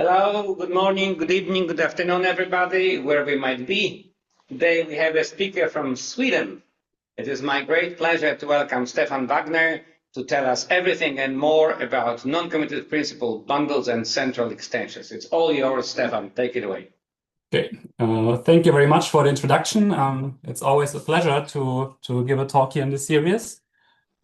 Hello, good morning, good evening, good afternoon, everybody, wherever we might be. Today we have a speaker from Sweden. It is my great pleasure to welcome Stefan Wagner to tell us everything and more about non-commutative principal bundles and central extensions. It's all yours, Stefan. Take it away. Okay, thank you very much for the introduction. It's always a pleasure to give a talk here in this series.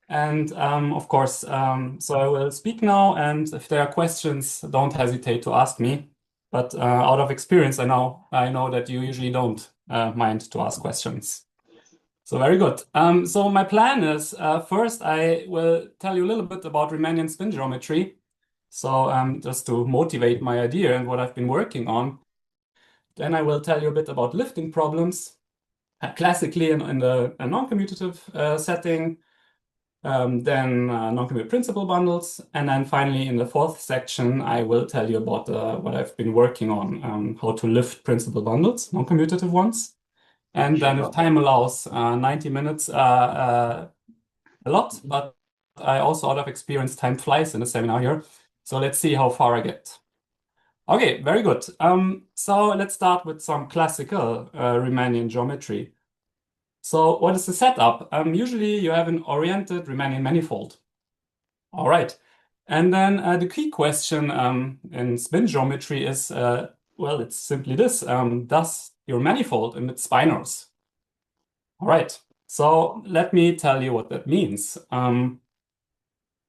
And of course, so I will speak now, and if there are questions, don't hesitate to ask me. But out of experience, I know that you usually don't mind to ask questions. So very good. So my plan is first I will tell you a little bit about Riemannian spin geometry. So just to motivate my idea and what I've been working on. Then I will tell you a bit about lifting problems, classically in the non-commutative setting, then non-commutative principal bundles, and then finally in the fourth section, I will tell you about what I've been working on, how to lift principal bundles, non-commutative ones. And then if time allows, 90 minutes a lot, but I also out of experience, time flies in the seminar here. So let's see how far I get. Okay, very good. So let's start with some classical Riemannian geometry. So what is the setup? Usually you have an oriented Riemannian manifold. All right. And then the key question in spin geometry is, well, it's simply this. Does your manifold emit spinors? All right. So let me tell you what that means.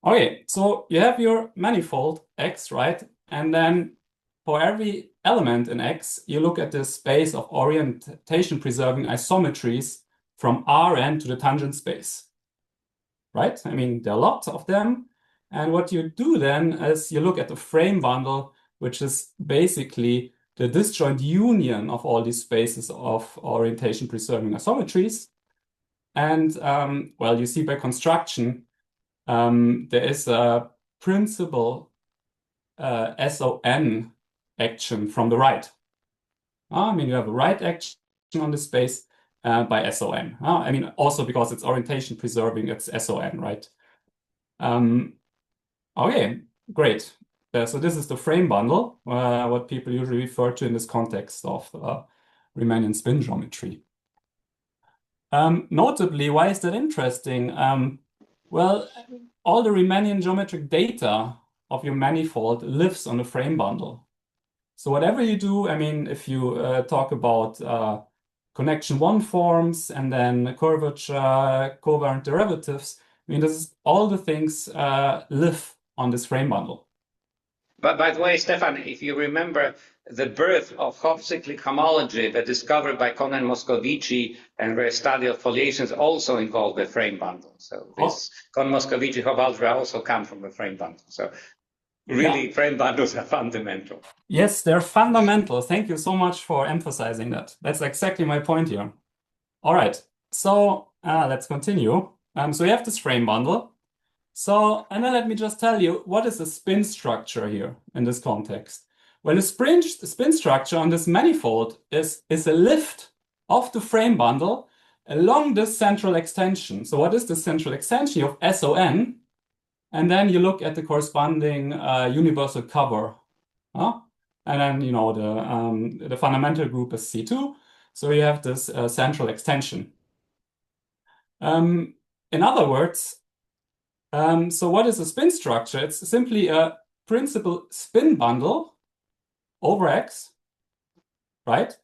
Okay, so you have your manifold X, right? And then for every element in X, you look at the space of orientation preserving isometries from Rn to the tangent space, right? I mean, there are lots of them. And what you do then is you look at the frame bundle, which is basically the disjoint union of all these spaces of orientation preserving isometries. And well, you see by construction, there is a principal SON action from the right. I mean, you have a right action on the space by SON. I mean, also because it's orientation preserving, it's SON, right? Okay, great. So this is the frame bundle, what people usually refer to in this context of Riemannian spin geometry. Notably, why is that interesting? Well, all the Riemannian geometric data of your manifold lives on the frame bundle. So whatever you do, I mean, if you talk about connection one forms and then curvature, covariant derivatives, I mean, this is all the things live on this frame bundle. But by the way, Stefan, if you remember the birth of half-cyclic homology, the discovery by Kohn and Moscovici and their study of foliations also involved the frame bundle. So this Kohn-Moscovici homology also come from the frame bundle. So really, frame bundles are fundamental. Yes, they're fundamental. Thank you so much for emphasizing that. That's exactly my point here. All right, so let's continue. So you have this frame bundle. So, and then let me just tell you, what is the spin structure here in this context? Well, the spin structure on this manifold is a lift of the frame bundle along this central extension. So what is the central extension? You have SON, and then you look at the corresponding universal cover. And then, you know, the fundamental group is C2. So you have this central extension. In other words, so what is a spin structure? It's simply a principal spin bundle over X, right?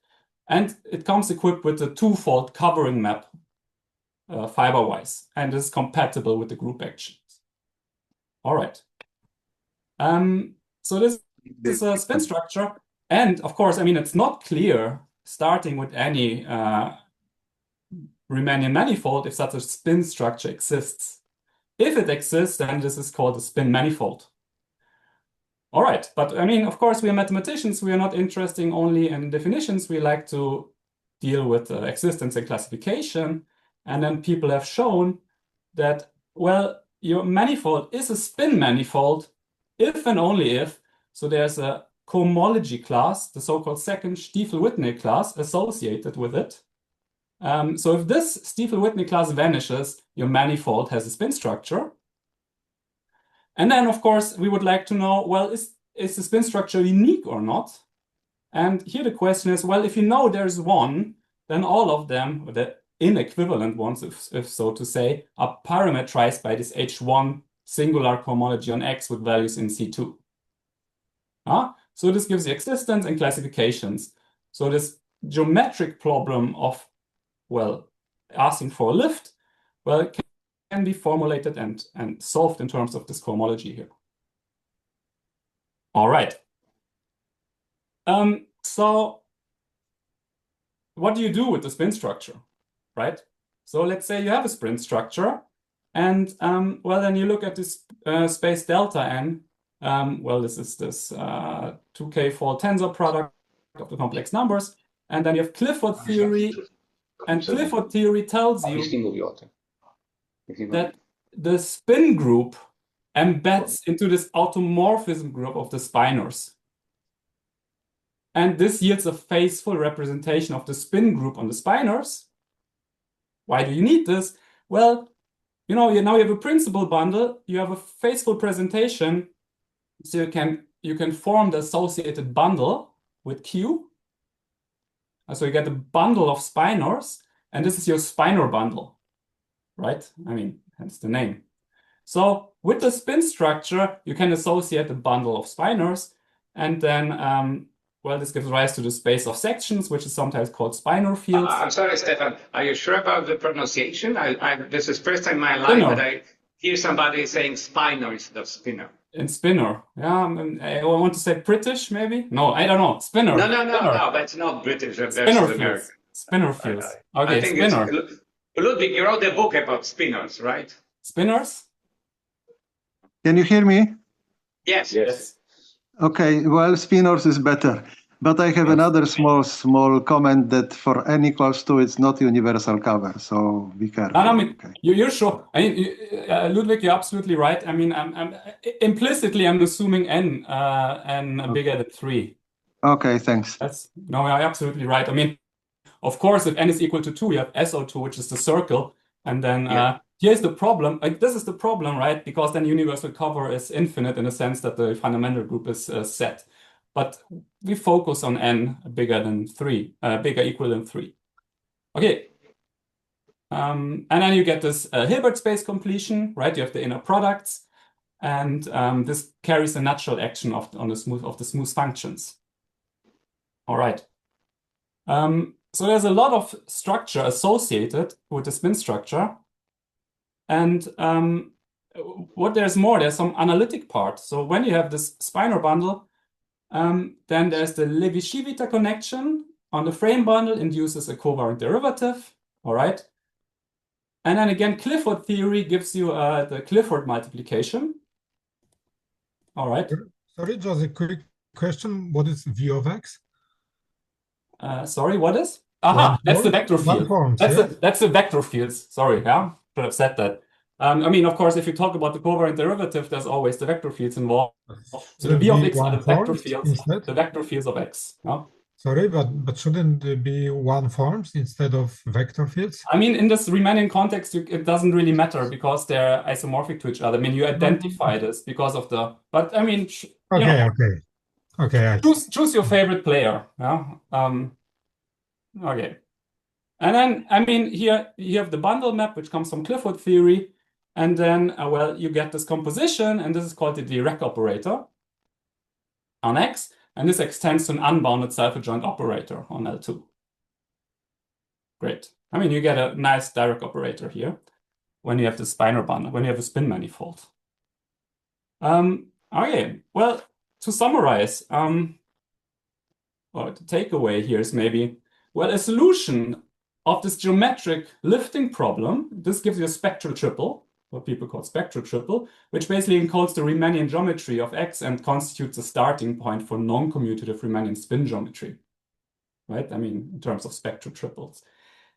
And it comes equipped with a twofold covering map fiber-wise, and is compatible with the group actions. All right. So this is a spin structure. And of course, I mean, it's not clear starting with any Riemannian manifold if such a spin structure exists. If it exists, then this is called a spin manifold. All right, but I mean, of course, we are mathematicians. We are not interested only in definitions. We like to deal with existence and classification. And then people have shown that, well, your manifold is a spin manifold if and only if, so there's a cohomology class, the so-called second Stiefel-Whitney class associated with it. So if this Stiefel-Whitney class vanishes, your manifold has a spin structure. And then, of course, we would like to know, well, is is the spin structure unique or not? And here the question is, well, if you know there's one, then all of them, the inequivalent ones, if so to say, are parametrized by this H1 singular cohomology on X with values in C2. So this gives you existence and classifications. So this geometric problem of, well, asking for a lift, well, it can be formulated and solved in terms of this cohomology here. All right. So what do you do with the spin structure, right? So let's say you have a spin structure, and well, then you look at this space delta n. Well, this is this 2k-fold tensor product of the complex numbers, and then you have Clifford theory, and Clifford theory tells you that the spin group embeds into this automorphism group of the spinors. And this yields a faithful representation of the spin group on the spinors. Why do you need this? Well, you know, now you have a principal bundle, you have a faithful presentation, so you can form the associated bundle with Q. So you get a bundle of spinors, and this is your spinor bundle, right? I mean, hence the name. So with the spin structure, you can associate a bundle of spinors, and then well, this gives rise to the space of sections, which is sometimes called spinor fields. I'm sorry, Stefan. Are you sure about the pronunciation? This is first time in my life that I hear somebody saying spinor instead of spinner. In spinner, yeah. I want to say British, maybe. No, I don't know. Spinner. No. That's not British. That's spinor American. Fields. Spinor fields. Okay, I think spinner. Ludwig, you wrote a book about spinners, right? Spinners. Can you hear me? Yes. Okay, well, spinors is better. But I have another small comment that for n equals 2, it's not universal cover, so be careful. I mean, okay. You're sure. I mean, Ludwig, you're absolutely right. I mean, implicitly, I'm assuming n bigger than 3. Okay, thanks. No, you're absolutely right. I mean, of course, if n is equal to 2, you have SO2, which is the circle, and then here's the problem. Like, this is the problem, right? Because then universal cover is infinite in the sense that the fundamental group is set. But we focus on n bigger than 3, equal than 3. Okay. And then you get this Hilbert space completion, right? You have the inner products, and this carries a natural action of the smooth functions. All right. So there's a lot of structure associated with the spin structure. And there's some analytic part. So when you have this spinor bundle, then there's the Levi-Civita connection on the frame bundle induces a covariant derivative. All right. And then again, Clifford theory gives you the Clifford multiplication. All right. Sorry, just a quick question. What is V of X? Sorry, what is? Aha, that's the vector field. That's the vector fields. Sorry, yeah, should have said that. I mean, of course, if you talk about the covariant derivative, there's always the vector fields involved. So the V of X are the vector fields, the vector fields of X. Yeah? Sorry, but shouldn't there be one forms instead of vector fields? I mean, in this Riemannian context, it doesn't really matter because they're isomorphic to each other. I mean, you identify this because of the. But I mean, okay. Choose your favorite player. Yeah. Okay. And then, I mean, here you have the bundle map, which comes from Clifford theory. And then, well, you get this composition, and this is called the Dirac operator on X. And this extends to an unbounded self-adjoint operator on L2. Great. I mean, you get a nice Dirac operator here when you have the spinor bundle, when you have a spin manifold. Okay, well, to summarize, or the takeaway here is maybe, well, a solution of this geometric lifting problem, this gives you a spectral triple, what people call spectral triple, which basically encodes the Riemannian geometry of X and constitutes a starting point for non-commutative Riemannian spin geometry, right? I mean, in terms of spectral triples.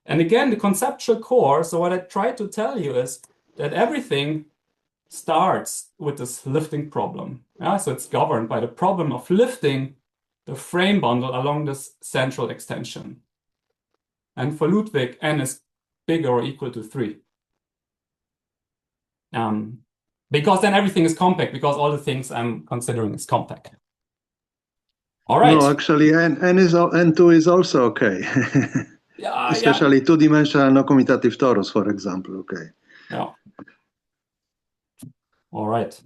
And again, the conceptual core, so what I tried to tell you is that everything starts with this lifting problem. Yeah? So it's governed by the problem of lifting the frame bundle along this central extension. And for Ludwig, n is bigger or equal to 3. Because then everything is compact, because all the things I'm considering is compact. All right. No, actually, N2 is also okay. Yeah, Especially two-dimensional noncommutative torus, for example. Okay. yeah. All right.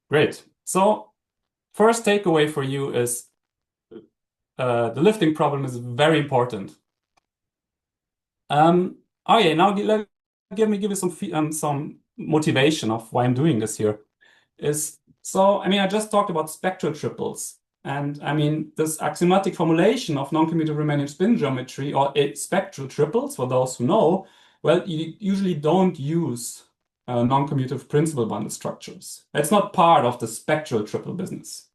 Great. So first takeaway for you is the lifting problem is very important. Okay, now give me some motivation of why I'm doing this here. I just talked about spectral triples, and I mean this axiomatic formulation of non-commutative Riemannian spin geometry or spectral triples. For those who know, well, you usually don't use non-commutative principal bundle structures. It's not part of the spectral triple business.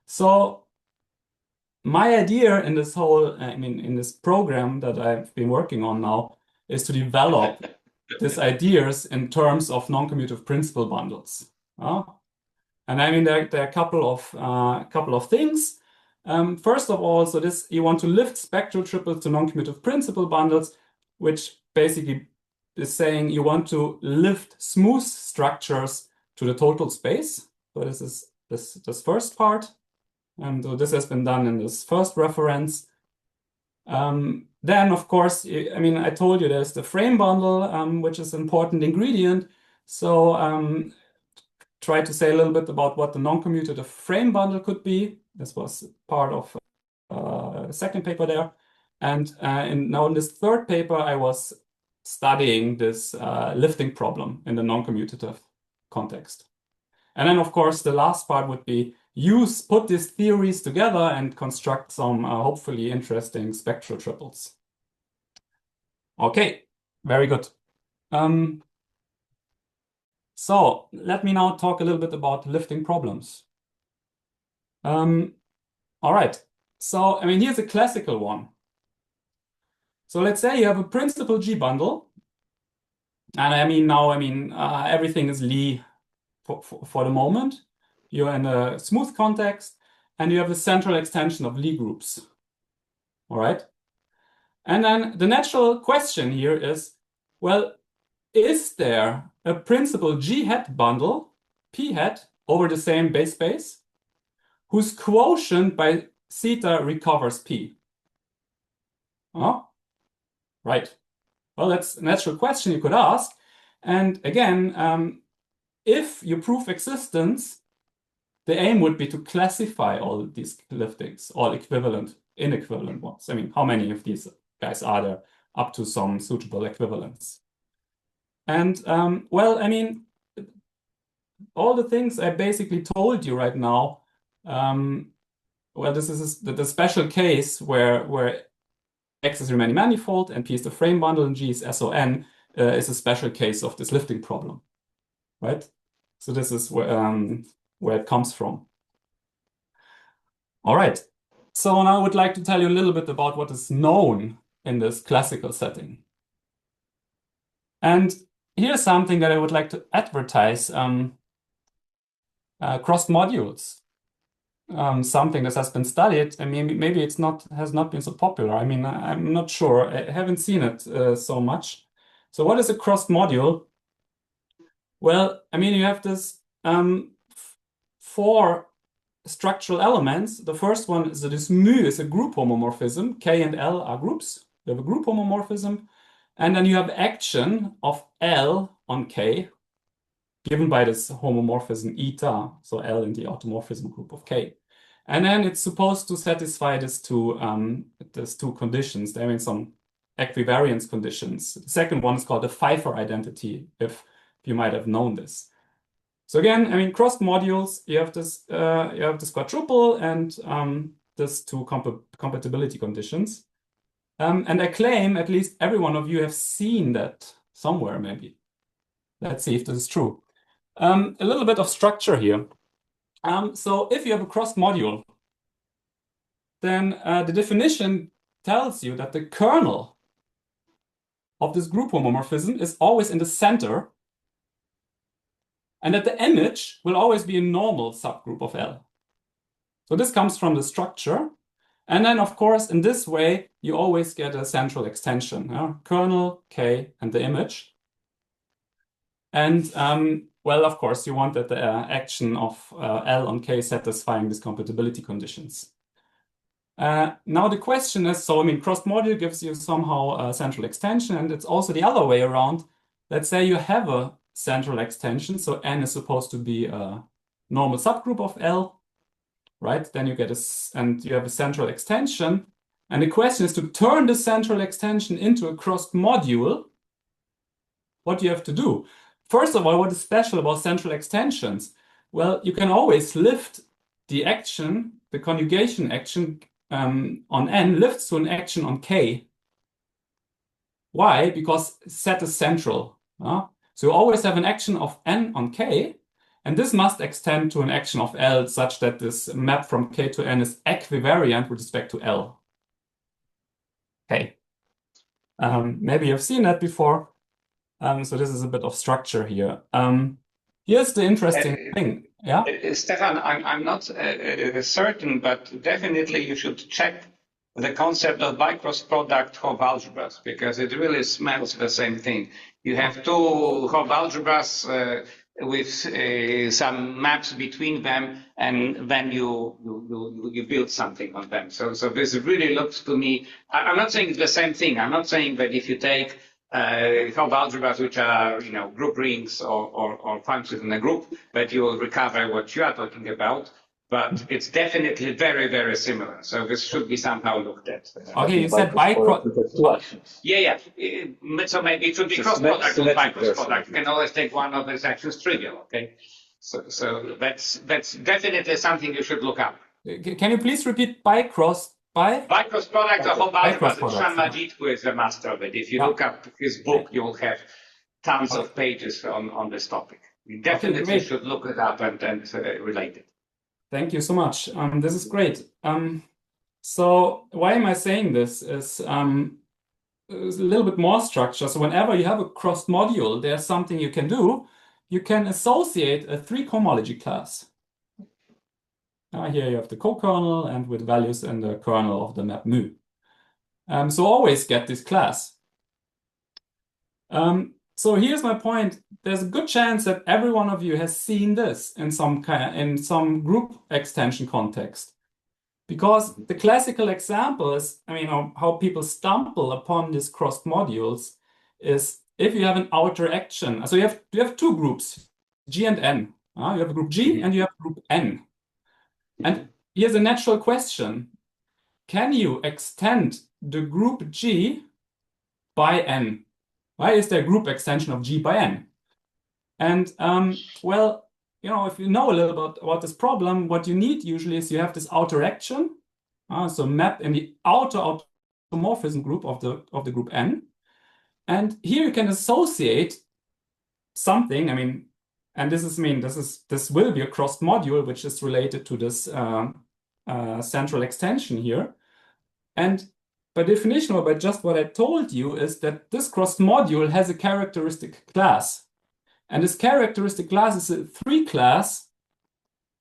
So my idea in this whole, in this program that I've been working on now is to develop these ideas in terms of non-commutative principal bundles. And I mean, there are a couple of things. First of all, so this you want to lift spectral triples to non-commutative principal bundles, which basically is saying you want to lift smooth structures to the total space. So this is this first part. And so this has been done in this first reference. Then, of course, I told you there's the frame bundle, which is an important ingredient. So try to say a little bit about what the non-commutative frame bundle could be. This was part of the second paper there. And now in this third paper, I was studying this lifting problem in the non-commutative context. And then, of course, the last part would be put these theories together and construct some hopefully interesting spectral triples. Okay, very good. So let me now talk a little bit about lifting problems. All right. So, here's a classical one. So let's say you have a principal G bundle. And everything is Lie for the moment. You're in a smooth context, and you have a central extension of Lie groups. All right. And then the natural question here is, well, is there a principal G hat bundle, P hat, over the same base space, whose quotient by theta recovers P? Oh, right. Well, that's a natural question you could ask. And again, if you prove existence, the aim would be to classify all these liftings, all equivalent, inequivalent ones. How many of these guys are there up to some suitable equivalence? And all the things I basically told you right now, well, this is the special case where X is Riemannian manifold and P is the frame bundle and G is SON is a special case of this lifting problem, right? So this is where it comes from. All right. So now I would like to tell you a little bit about what is known in this classical setting. And here's something that I would like to advertise, crossed modules. Something that has been studied. Maybe has not been so popular. I'm not sure. I haven't seen it so much. So what is a crossed module? Well, you have this 4 structural elements. The first one is that this mu is a group homomorphism. K and L are groups. You have a group homomorphism. And then you have action of L on K, given by this homomorphism eta, so L in the automorphism group of K. And then it's supposed to satisfy these two conditions. There are some equivariance conditions. The second one is called the Pfeiffer identity, if you might have known this. So again, crossed modules, you have this quadruple and these two compatibility conditions. And I claim at least every one of you have seen that somewhere, maybe. Let's see if this is true. A little bit of structure here. So if you have a crossed module, then the definition tells you that the kernel of this group homomorphism is always in the center, and that the image will always be a normal subgroup of L. So this comes from the structure. And then, of course, in this way, you always get a central extension, kernel, K, and the image. And well, of course, you want that the action of L on K satisfying these compatibility conditions. Now the question is, so I mean, crossed module gives you somehow a central extension, and it's also the other way around. Let's say you have a central extension, so N is supposed to be a normal subgroup of L, right? Then you get and you have a central extension, and the question is to turn the central extension into a crossed module. What do you have to do? First of all, what is special about central extensions? Well, you can always lift the action, the conjugation action on N lifts to an action on K. Why? Because set is central. So you always have an action of N on K, and this must extend to an action of L such that this map from K to N is equivariant with respect to L. Okay. Maybe you've seen that before. So this is a bit of structure here. Here's the interesting thing. Yeah, Stefan, I'm not certain, but definitely you should check the concept of bicross product Hopf algebras, because it really smells the same thing. You have two Hopf algebras with some maps between them, and then you build something on them. So this really looks to me. I'm not saying it's the same thing. I'm not saying that if you take Hopf algebras, which are group rings or functions in a group, but you will recover what you are talking about. But it's definitely very, very similar. So this should be somehow looked at. Okay, you said bicross. Yeah. So maybe it should be cross product with bicross product. You can always take one of these actions trivial. Okay. So that's definitely something you should look up. Can you please repeat bicross? Bicross product or Hopf algebras. Shan Majid, who is the master of it. If you look up his book, you will have tons of pages on this topic. You definitely should look it up and relate it. Thank you so much. This is great. So why am I saying this? Is a little bit more structure. So whenever you have a crossed module, there's something you can do. You can associate a 3 cohomology class. Here you have the co-kernel and with values in the kernel of the map mu. So always get this class. So here's my point. There's a good chance that every one of you has seen this in some group extension context. Because the classical example is, how people stumble upon these crossed modules is if you have an outer action. So you have two groups, G and N. You have a group G and you have a group N. And here's a natural question. Can you extend the group G by N? Why is there a group extension of G by N? And well, if you know a little bit about this problem, what you need usually is you have this outer action, so map in the outer automorphism group of the group N, and here you can associate something. And this will be a crossed module which is related to this central extension here, and by definition, or by just what I told you, is that this crossed module has a characteristic class. And this characteristic class is a 3 class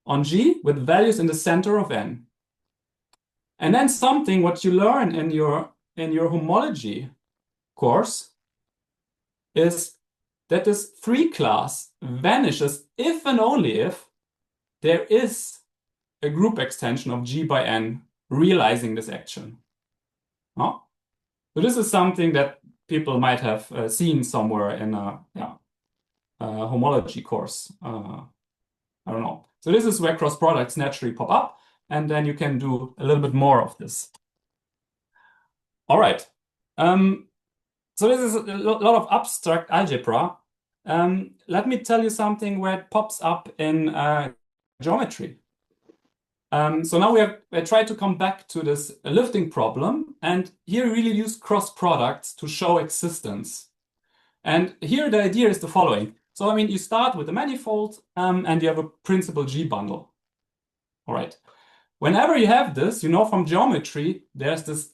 on G with values in the center of N. And then something what you learn in your homology course is that this 3 class vanishes if and only if there is a group extension of G by N realizing this action. So this is something that people might have seen somewhere in a homology course. I don't know. So this is where cross products naturally pop up, and then you can do a little bit more of this. All right. So this is a lot of abstract algebra. Let me tell you something where it pops up in geometry. So now I try to come back to this lifting problem, and here we really use cross products to show existence. And here the idea is the following. So you start with a manifold, and you have a principal G bundle. All right. Whenever you have this, from geometry, there's this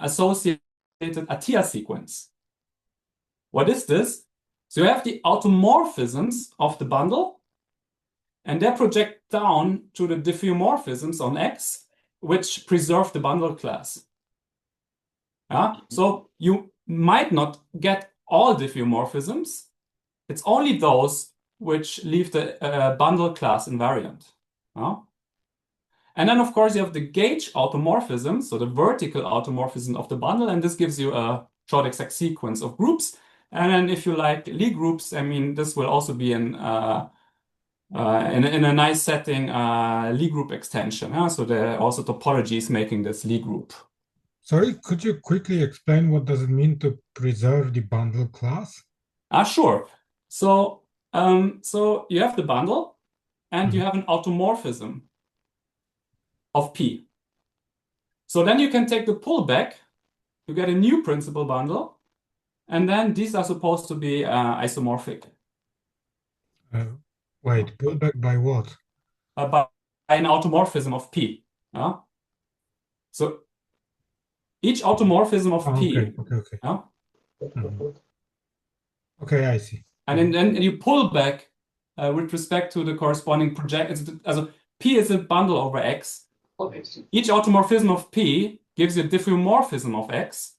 associated Atiyah sequence. What is this? So you have the automorphisms of the bundle, and they project down to the diffeomorphisms on X, which preserve the bundle class. So you might not get all diffeomorphisms, it's only those which leave the bundle class invariant. And then, of course, you have the gauge automorphism, so the vertical automorphism of the bundle, and this gives you a short exact sequence of groups. And then if you like Lie groups, I mean, this will also be in a nice setting, Lie group extension. So there are also topologies making this Lie group. Sorry, could you quickly explain what does it mean to preserve the bundle class? Sure. So you have the bundle, and you have an automorphism of P. So then you can take the pullback, you get a new principal bundle, and then these are supposed to be isomorphic. Wait, pullback by what? By an automorphism of P. So each automorphism of P. Okay. Okay, I see. And then you pull back with respect to the corresponding project. P is a bundle over X. Each automorphism of P gives you a diffeomorphism of X.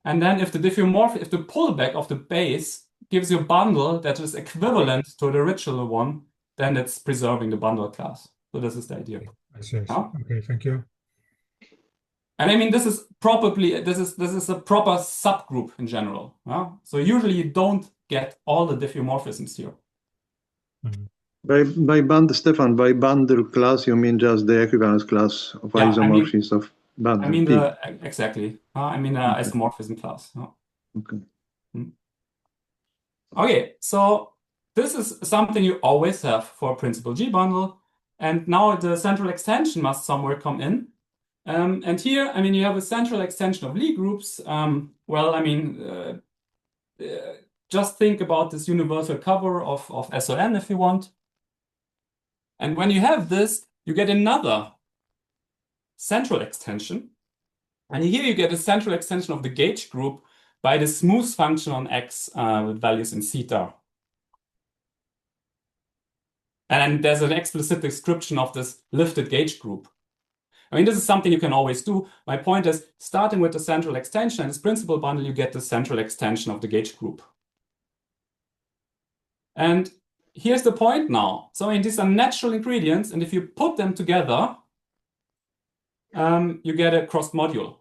And then if the pullback of the base gives you a bundle that is equivalent to the original one, then it's preserving the bundle class. So this is the idea. I see. Okay, thank you. And I mean, this is a proper subgroup in general. So usually you don't get all the diffeomorphisms here. By Stefan, by bundle class, you mean just the equivalence class of isomorphisms of bundle? I mean, exactly. I mean, isomorphism class. Okay. Okay, so this is something you always have for a principal G bundle. And now the central extension must somewhere come in. And here, I mean, you have a central extension of Lie groups. Well, I mean, just think about this universal cover of SON if you want. And when you have this, you get another central extension. And here you get a central extension of the gauge group by the smooth function on X with values in theta. And there's an explicit description of this lifted gauge group. I mean, this is something you can always do. My point is, starting with the central extension and this principal bundle, you get the central extension of the gauge group. And here's the point now. So I mean, these are natural ingredients, and if you put them together, you get a crossed module,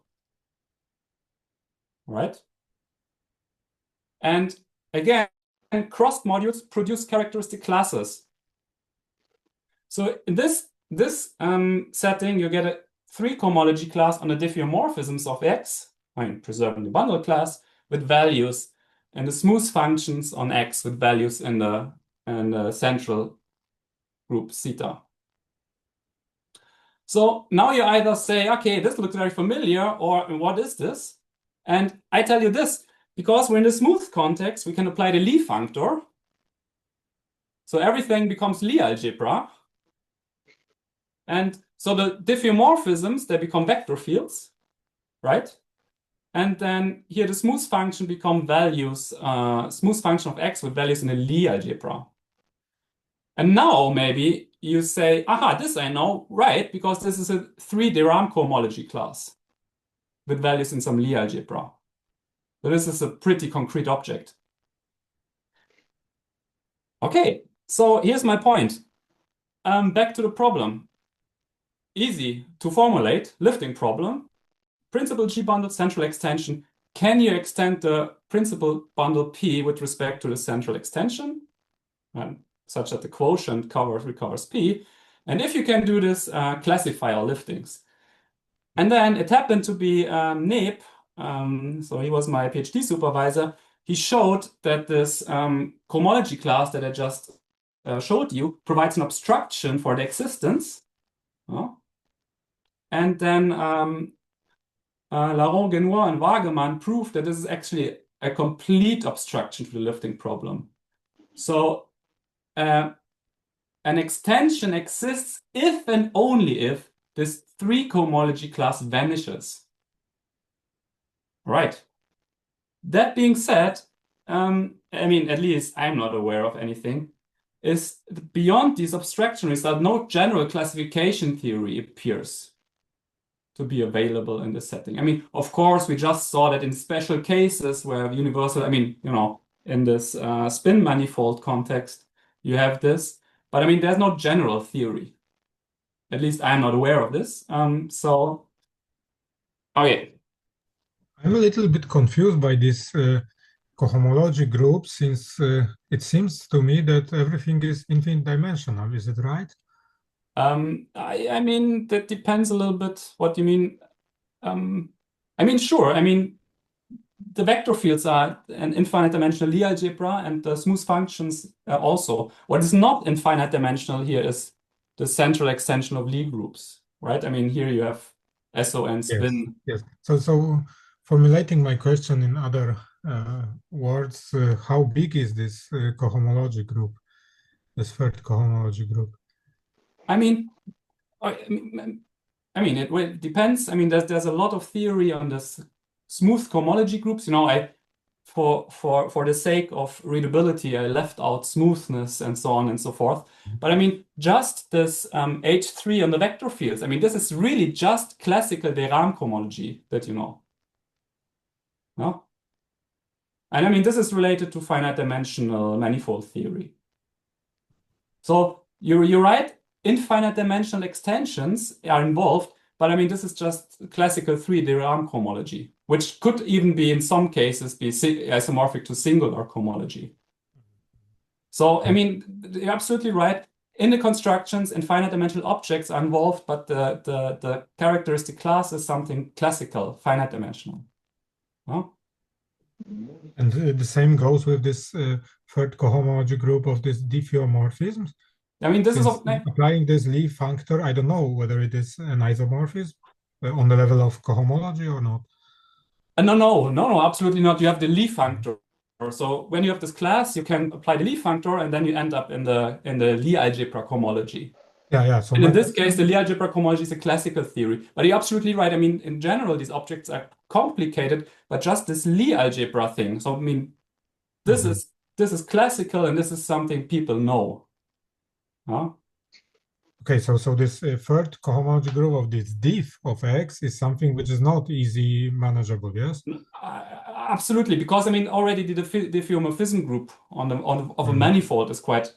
right? And again, crossed modules produce characteristic classes. So in this setting, you get a 3 cohomology class on the diffeomorphisms of X, I mean, preserving the bundle class, with values, and the smooth functions on X with values in the central group theta. So now you either say, okay, this looks very familiar, or what is this? And I tell you this, because we're in the smooth context, we can apply the Lie functor. So everything becomes Lie algebra. And so the diffeomorphisms, they become vector fields, right? And then here the smooth function become values, smooth function of X with values in the Lie algebra. And now maybe you say, aha, this I know, right? Because this is a 3 de Rham cohomology class with values in some Lie algebra. So this is a pretty concrete object. Okay, so here's my point. Back to the problem. Easy to formulate, lifting problem. Principal G bundle central extension. Can you extend the principal bundle P with respect to the central extension? Such that the quotient recovers P. And if you can do this, classify all liftings. And then it happened to be Neb, so he was my PhD supervisor. He showed that this cohomology class that I just showed you provides an obstruction for the existence. And then Laurent, Genois, and Wagemann proved that this is actually a complete obstruction to the lifting problem. So an extension exists if and only if this 3 cohomology class vanishes. Right. That being said, I mean, at least I'm not aware of anything, is beyond these abstraction results, no general classification theory appears to be available in this setting. I mean, of course, we just saw that in special cases where universal, I mean, you know, in this spin manifold context, you have this. But I mean, there's no general theory. At least I'm not aware of this. So, okay. I'm a little bit confused by this cohomology group, since it seems to me that everything is infinite dimensional. Is it right? I mean, that depends a little bit what you mean. I mean, sure. I mean, the vector fields are an infinite dimensional Lie algebra, and the smooth functions also. What is not infinite dimensional here is the central extension of Lie groups, right? I mean, here you have SON spin. Yes. So formulating my question in other words, how big is this cohomology group, this third cohomology group? I mean, it depends. I mean, there's a lot of theory on this smooth cohomology groups. You know, for the sake of readability, I left out smoothness and so on and so forth. But I mean, just this H3 on the vector fields. I mean, this is really just classical de Rham cohomology that you know. No? And I mean, this is related to finite dimensional manifold theory. So you're right. Infinite dimensional extensions are involved, but I mean, this is just classical 3 de Rham cohomology, which could even be, in some cases, be isomorphic to singular cohomology. So, I mean, you're absolutely right. In the constructions, infinite dimensional objects are involved, but the characteristic class is something classical, finite dimensional. No? And the same goes with this third cohomology group of this diffeomorphisms. I mean, this is applying this Lie functor. I don't know whether it is an isomorphism on the level of cohomology or not. No, absolutely not. You have the Lie functor. So when you have this class, you can apply the Lie functor, and then you end up in the Lie algebra cohomology. Yeah. So and in this case, the Lie algebra cohomology is a classical theory. But you're absolutely right. I mean, in general, these objects are complicated, but just this Lie algebra thing. So I mean, this is classical, and this is something people know. Huh? Okay, so this third cohomology group of this diff of X is something which is not easy manageable, yes? Absolutely, because I mean, already the diffeomorphism group of a manifold is quite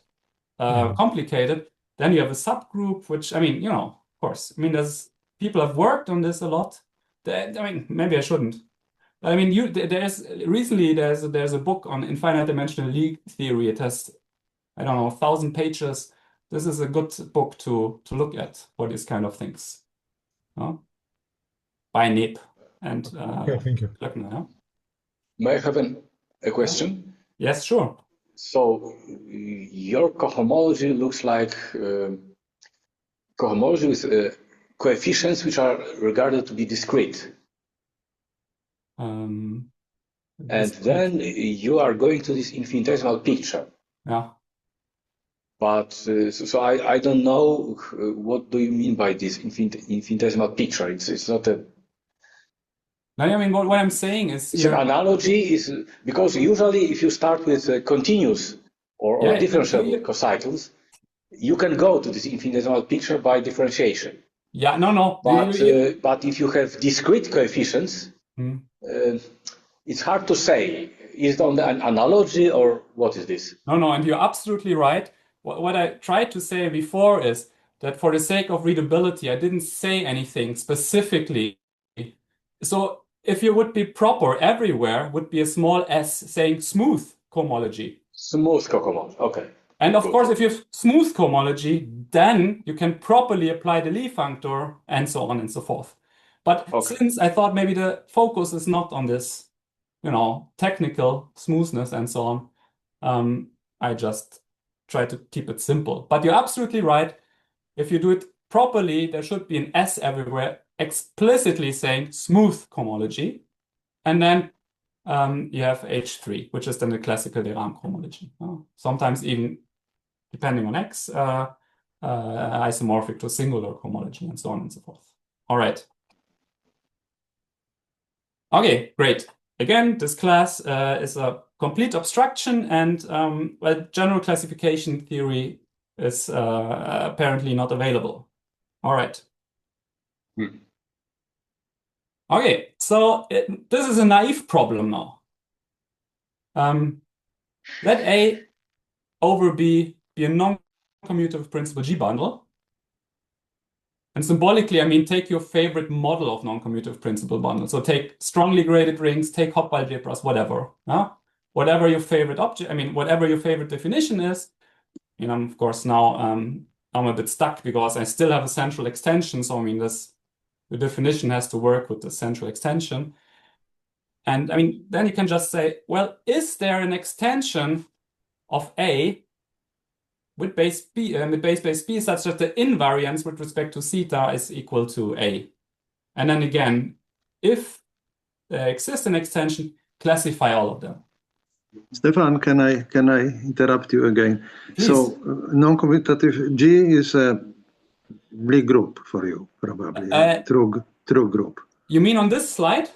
complicated. Then you have a subgroup, which I mean, you know, of course, I mean, people have worked on this a lot. I mean, maybe I shouldn't. But I mean, there's a book on infinite dimensional Lie theory. It has, I don't know, 1,000 pages. This is a good book to look at for these kind of things. By Nip and okay, thank you. Blekinge. May I have a question? Yes, sure. So your cohomology looks like cohomology with coefficients which are regarded to be discrete. And then you are going to this infinitesimal picture. Yeah. But so I don't know what do you mean by this infinitesimal picture. It's not a. No, I mean what I'm saying is it's an analogy is because usually if you start with continuous or differential cocycles, you can go to this infinitesimal picture by differentiation. Yeah, no. But if you have discrete coefficients, it's hard to say. Is it on an analogy or what is this? No, and you're absolutely right. What I tried to say before is that for the sake of readability, I didn't say anything specifically. So if you would be proper everywhere, would be a small s saying smooth cohomology. Smooth cohomology, okay. And of course, if you have smooth cohomology, then you can properly apply the Lie functor and so on and so forth. But since I thought maybe the focus is not on this, you know, technical smoothness and so on, I just try to keep it simple. But you're absolutely right. If you do it properly, there should be an S everywhere explicitly saying smooth cohomology. And then you have H3, which is then the classical de Rham cohomology. Sometimes even, depending on X, isomorphic to singular cohomology and so on and so forth. All right. Okay, great. Again, this class is a complete abstraction, and general classification theory is apparently not available. All right. Okay, so this is a naive problem now. let A over B be a non-commutative principal G bundle. And symbolically, I mean, take your favorite model of non-commutative principal bundle. So take strongly graded rings, take Hopf algebras, whatever. Whatever your favorite object, I mean, whatever your favorite definition is. You know, of course, now I'm a bit stuck because I still have a central extension. So I mean, the definition has to work with the central extension. And I mean, then you can just say, well, is there an extension of A with base B, with base B such that the invariance with respect to theta is equal to A? And then again, if there exists an extension, classify all of them. Stefan, can I interrupt you again? Please. So non-commutative G is a Lie group for you, probably. True group. You mean on this slide?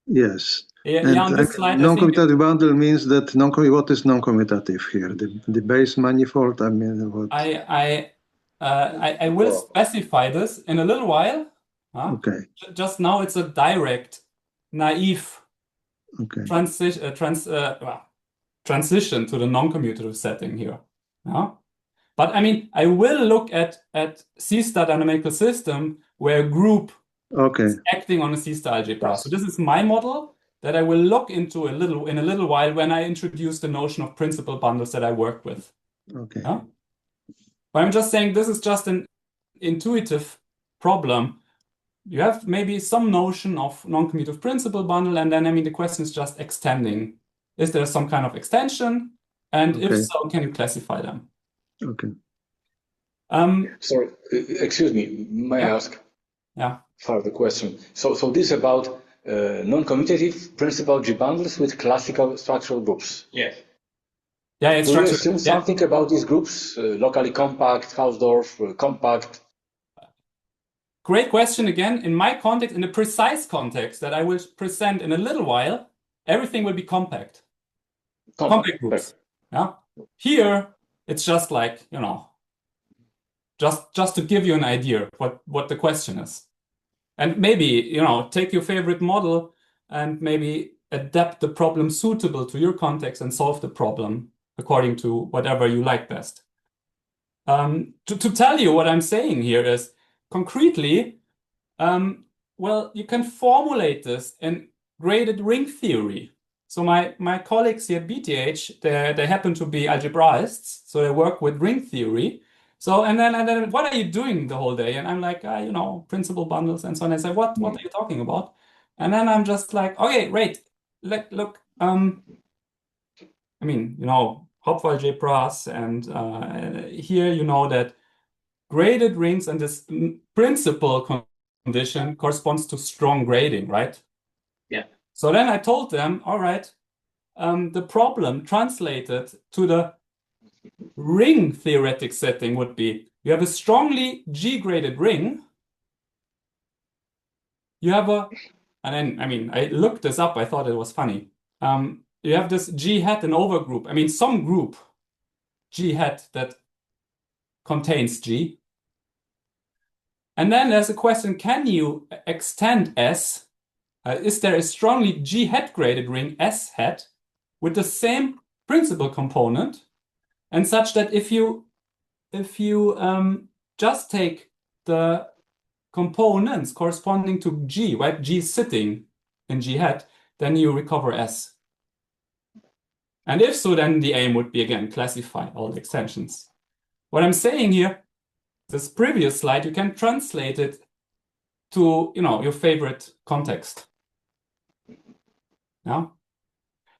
Yes. Yeah, on this slide, non-commutative bundle means that what is non-commutative here? The base manifold. I mean, what? I will specify this in a little while. Okay. Just now, it's a direct, naive transition to the non-commutative setting here. But I mean, I will look at C-star dynamical system where a group is acting on a C-star algebra. So this is my model that I will look into in a little while when I introduce the notion of principal bundles that I work with. Okay. But I'm just saying this is just an intuitive problem. You have maybe some notion of non-commutative principal bundle, and then I mean the question is just extending. Is there some kind of extension? And if so, can you classify them? Okay. Sorry, excuse me, may I ask? Yeah. Further question. So this is about non-commutative principal G bundles with classical structural groups. Yes. Yeah, it's Do you assume something about these groups? Locally compact, Hausdorff, compact? Great question again. In my context, in the precise context that I will present in a little while, everything will be compact. Compact groups. Yeah. Here, it's just like, you know, just to give you an idea what the question is. And maybe, you know, take your favorite model and maybe adapt the problem suitable to your context and solve the problem according to whatever you like best. To tell you what I'm saying here is, concretely, well, you can formulate this in graded ring theory. So my colleagues here at BTH, they happen to be algebraists, so they work with ring theory. So and then what are you doing the whole day? And I'm like, you know, principal bundles and so on. I say, what are you talking about? And then I'm just like, okay, wait, look. I mean, you know, Hopf algebras, and here you know that graded rings and this principal condition corresponds to strong grading, right? Yeah. So then I told them, all right, the problem translated to the ring theoretic setting would be, you have a strongly G-graded ring. You have and then, I mean, I looked this up, I thought it was funny. You have this G hat and overgroup. I mean, some group G hat that contains G. And then there's a question, can you extend S? Is there a strongly G hat graded ring S hat with the same principal component, and such that if you just take the components corresponding to G, right? G sitting in G hat, then you recover S. And if so, then the aim would be, again, classify all the extensions. What I'm saying here, this previous slide, you can translate it to, you know, your favorite context. Yeah.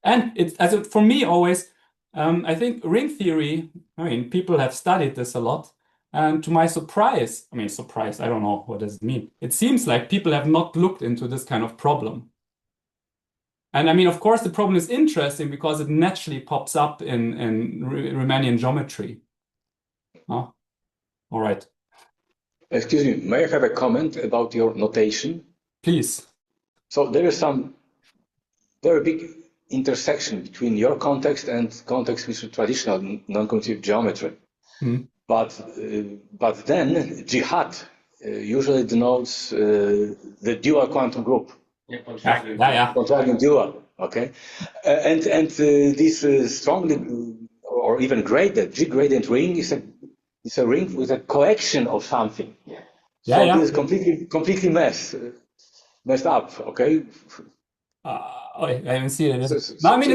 And it's, for me, always, I think ring theory, I mean, people have studied this a lot. And to my surprise, I don't know, what does it mean? It seems like people have not looked into this kind of problem. And I mean, of course, the problem is interesting because it naturally pops up in Riemannian geometry. All right. Excuse me, may I have a comment about your notation? Please. So there is some very big intersection between your context and context with traditional non-commutative geometry. But then G hat usually denotes the dual quantum group. Yeah. Contrarian dual. Okay, and this strongly or even graded G gradient ring is a ring with a collection of something. Yeah, so yeah. this is completely messed up. Okay. I haven't seen it. So, No, I mean,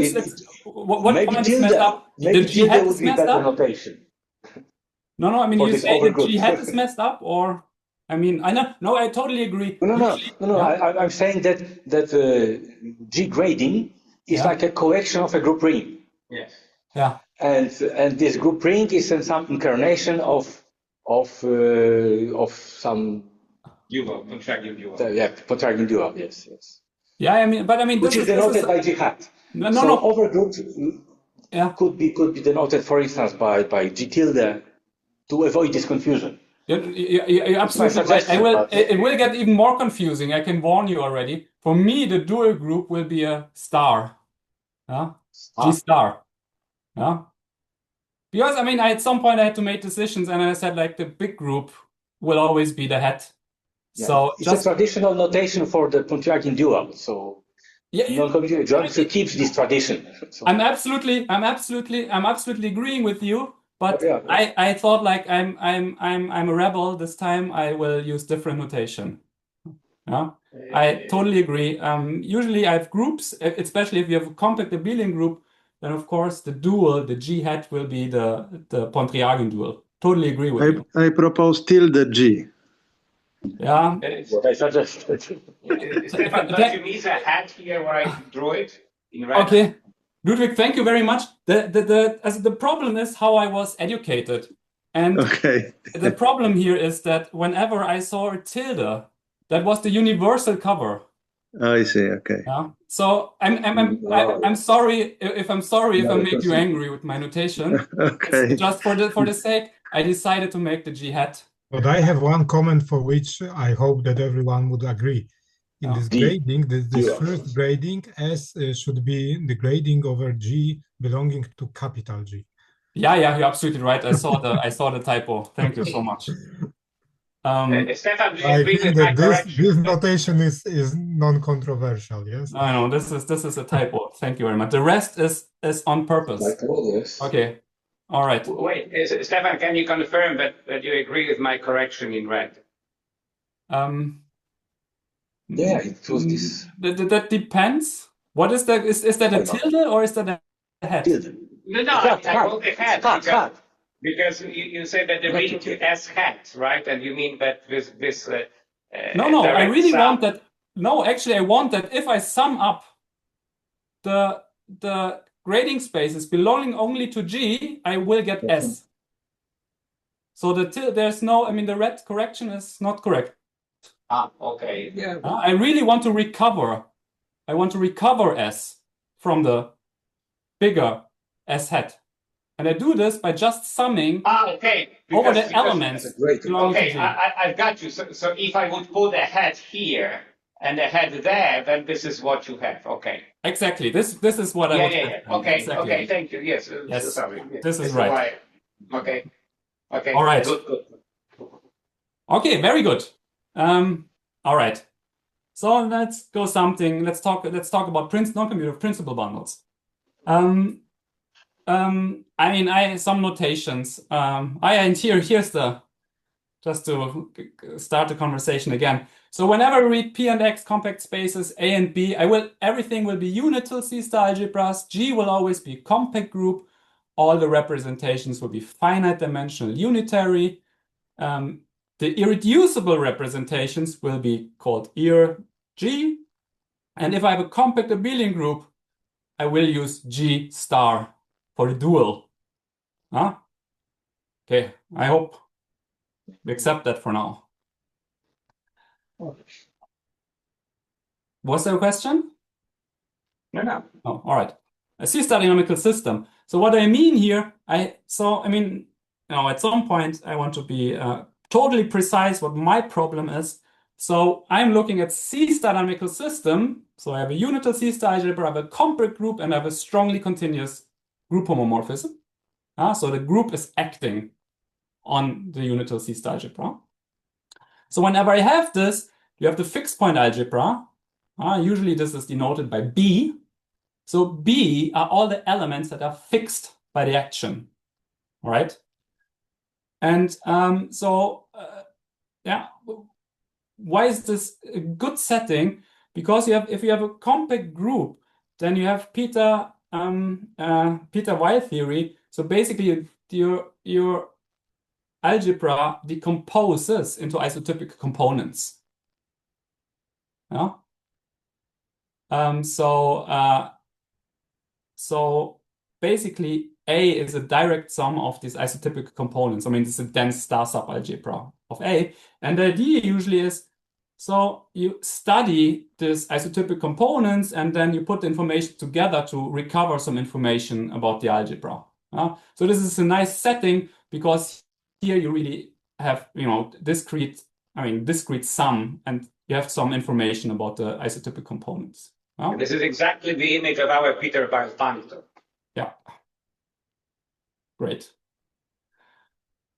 what maybe point is messed up? maybe The G hat would is be messed better up? notation. No, I mean, for you this say the overgroup. G hat is messed up, or I mean, I know. No, I totally agree. No. Yeah. I'm saying that G grading is Yeah. like a collection of a group ring. Yes. Yeah. And this group ring is in some incarnation of some Duo, contracting duo. contracting duo. Yes. Yeah, I mean, but I mean, Which is denoted by G hat. So overgroup could be denoted, for instance, by G tilde to avoid this confusion. You're absolutely right. It will get even more confusing. I can warn you already. For me, the dual group will be a star. Yeah? G star. Yeah. Because I mean, at some point I had to make decisions, and I said like the big group will always be the head. Yeah. So it's a traditional notation for the Pontryagin dual. So non-commutative geometry keeps this tradition. So. I'm absolutely agreeing with you. But I thought like I'm a rebel this time. I will use different notation. Yeah, I totally agree. Usually I have groups, especially if you have a compact abelian group, then of course the dual, the G hat, will be the Pontryagin dual. Totally agree with you. I propose tilde G. Yeah. What I suggested. Stefan, don't you need a hat here where I drew it in red? Okay. Ludwig, thank you very much. The problem is how I was educated. And the problem here is that whenever I saw a tilde, that was the universal cover. I see. Okay. Yeah. So I'm sorry if I make you angry with my notation. Okay. It's just for the sake, I decided to make the G hat. But I have one comment for which I hope that everyone would agree. In this grading, this first grading, S should be the grading over G belonging to capital G. Yeah, you're absolutely right. I saw the typo. Thank you so much. Stefan, do you I agree think with that my correction? this notation is non-controversial. Yes. I know this is a typo. Thank you very much. The rest is on purpose. Okay. All right. Wait, Stefan, can you confirm that you agree with my correction in red? Yeah, it was this. That depends. What is that? Is that a tilde or is that a hat? Tilde. No, I wrote the hat. Because you said that the ring S hat, right? And you mean that with this. No, I really want that. No, actually, I want that if I sum up the grading spaces belonging only to G, I will get S. So there's no, I mean, the red correction is not correct. Okay. Yeah. I really want to recover. I want to recover S from the bigger S hat. And I do this by just summing over the elements. Okay, I've got you. So if I would put a hat here and a hat there, then this is what you have. Okay. Exactly. This is what I would have. Okay. Exactly. Okay. Thank you. Yes. Sorry. This is right. Okay. All right. Good. Okay. Very good. All right. So let's go something. Let's talk about non-commutative principal bundles. I mean, some notations. And here's just to start the conversation again. So whenever I read P and X compact spaces A and B, everything will be unital C-star algebras. G will always be compact group. All the representations will be finite dimensional unitary. The irreducible representations will be called G. And if I have a compact abelian group, I will use G star for the dual. Okay, I hope we accept that for now. Was there a question? No. Oh, all right. A C-star dynamical system. So what I mean here, at some point I want to be totally precise what my problem is. So I'm looking at C-star dynamical system. So I have a unital C-star algebra, I have a compact group, and I have a strongly continuous group homomorphism. So the group is acting on the unital C-star algebra. So whenever I have this, you have the fixed point algebra. Usually this is denoted by B. So B are all the elements that are fixed by the action, all right? And yeah, why is this a good setting? Because if you have a compact group, then you have Peter Weil theory. So basically, your algebra decomposes into isotypic components. Yeah. So basically, A is a direct sum of these isotypic components. I mean, it's a dense star subalgebra of A. And the idea usually is, so you study these isotypic components and then you put the information together to recover some information about the algebra. So this is a nice setting because here you really have, discrete sum, and you have some information about the isotypic components. This is exactly the image of our Peter Weil bundle. Yeah. Great.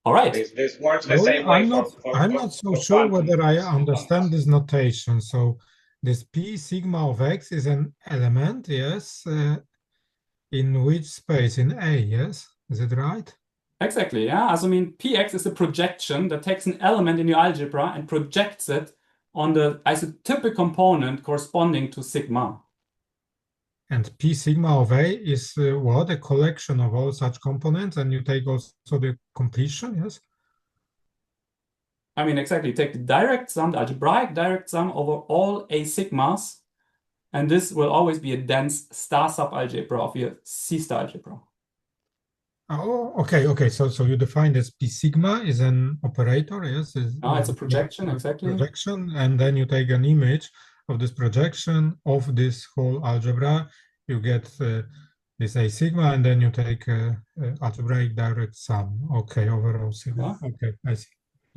All right. This works the same way. I'm not so sure whether I understand this notation. So this P sigma of X is an element, yes. In which space? In A, yes? Is it right? Exactly, yeah. So, I mean, Px is a projection that takes an element in your algebra and projects it on the isotypic component corresponding to sigma. And P sigma of A is what? A collection of all such components, and you take also the completion, yes? I mean, exactly. Take the direct sum, the algebraic direct sum over all A sigmas, and this will always be a dense star subalgebra of your C star algebra. Oh, okay. So you define this P sigma is an operator, yes? It's a projection, exactly. Projection, and then you take an image of this projection of this whole algebra. You get this A sigma, and then you take algebraic direct sum. Okay, overall sigma. Yeah. Okay, I see.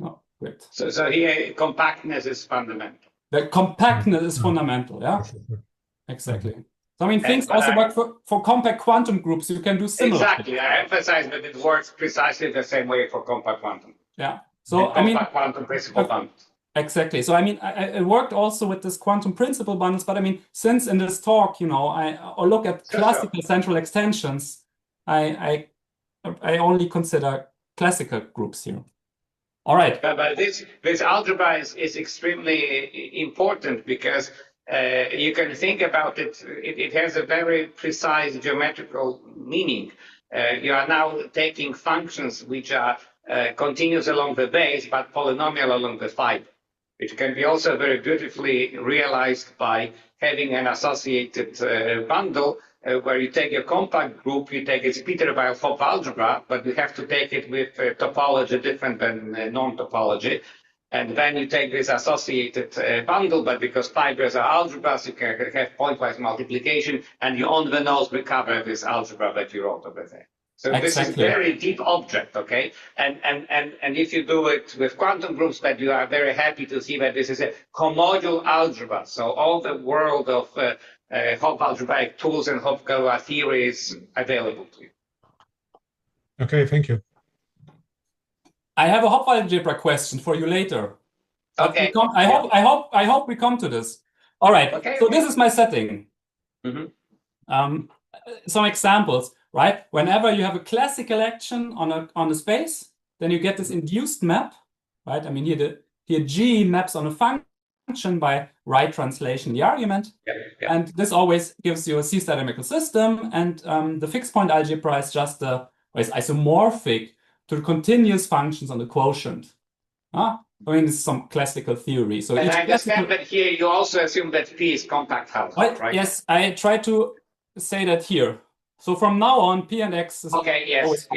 Oh, great. So here, compactness is fundamental. The compactness is fundamental, yeah? Sure. Exactly. So, I mean, things also work for compact quantum groups. You can do similar. Exactly. I emphasize that it works precisely the same way for compact quantum. Yeah. So, I mean, compact quantum principal bundles. Exactly. So, I mean, I worked also with this quantum principal bundles, but I mean, since in this talk, I look at classical central extensions, I only consider classical groups here. All right. But this algebra is extremely important because you can think about it. It has a very precise geometrical meaning. You are now taking functions which are continuous along the base, but polynomial along the fiber, which can be also very beautifully realized by having an associated bundle where you take a compact group, you take its Peter Weil Hopf algebra, but you have to take it with topology different than non-topology. And then you take this associated bundle, but because fibers are algebras, you can have pointwise multiplication, and you on the nose recover this algebra that you wrote over there. So this is a very deep object, okay? And if you do it with quantum groups, that you are very happy to see that this is a commodule algebra. So all the world of Hopf algebraic tools and Hopf theory is available to you. Okay, thank you. I have a Hopf algebra question for you later. Okay. I hope we come to this. All right. Okay, so this is my setting. Mm-hmm. Some examples, right? Whenever you have a classical action on a space, then you get this induced map, right? I mean, here G maps on a function by right translation the argument. Yep. And this always gives you a C-star dynamical system. And the fixed point algebra is just is isomorphic to the continuous functions on the quotient. I mean, this is some classical theory. So and I understand that here you also assume that P is compact algebra, right? Yes, I try to say that here. So from now on, P and X is okay. Yes.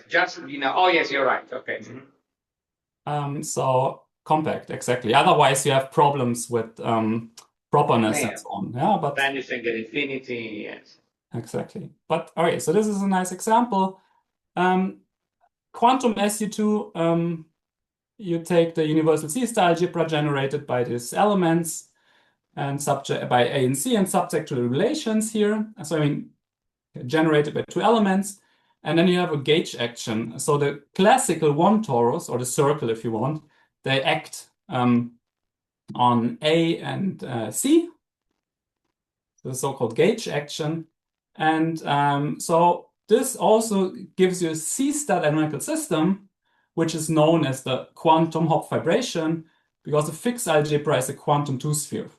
Just oh yes, you're right. Okay. Mm-hmm. So compact, exactly. Otherwise, you have problems with properness and so on. Yeah, but vanishing at infinity. Yes. Exactly. But okay, so this is a nice example. Quantum SU2, you take the universal C-star algebra generated by these elements and subject by A and C and subject to the relations here. So I mean, generated by two elements, and then you have a gauge action. So the classical one torus, or the circle if you want, they act on A and C, the so-called gauge action. And so this also gives you a C-star dynamical system, which is known as the quantum Hopf vibration, because the fixed algebra is a quantum two-sphere.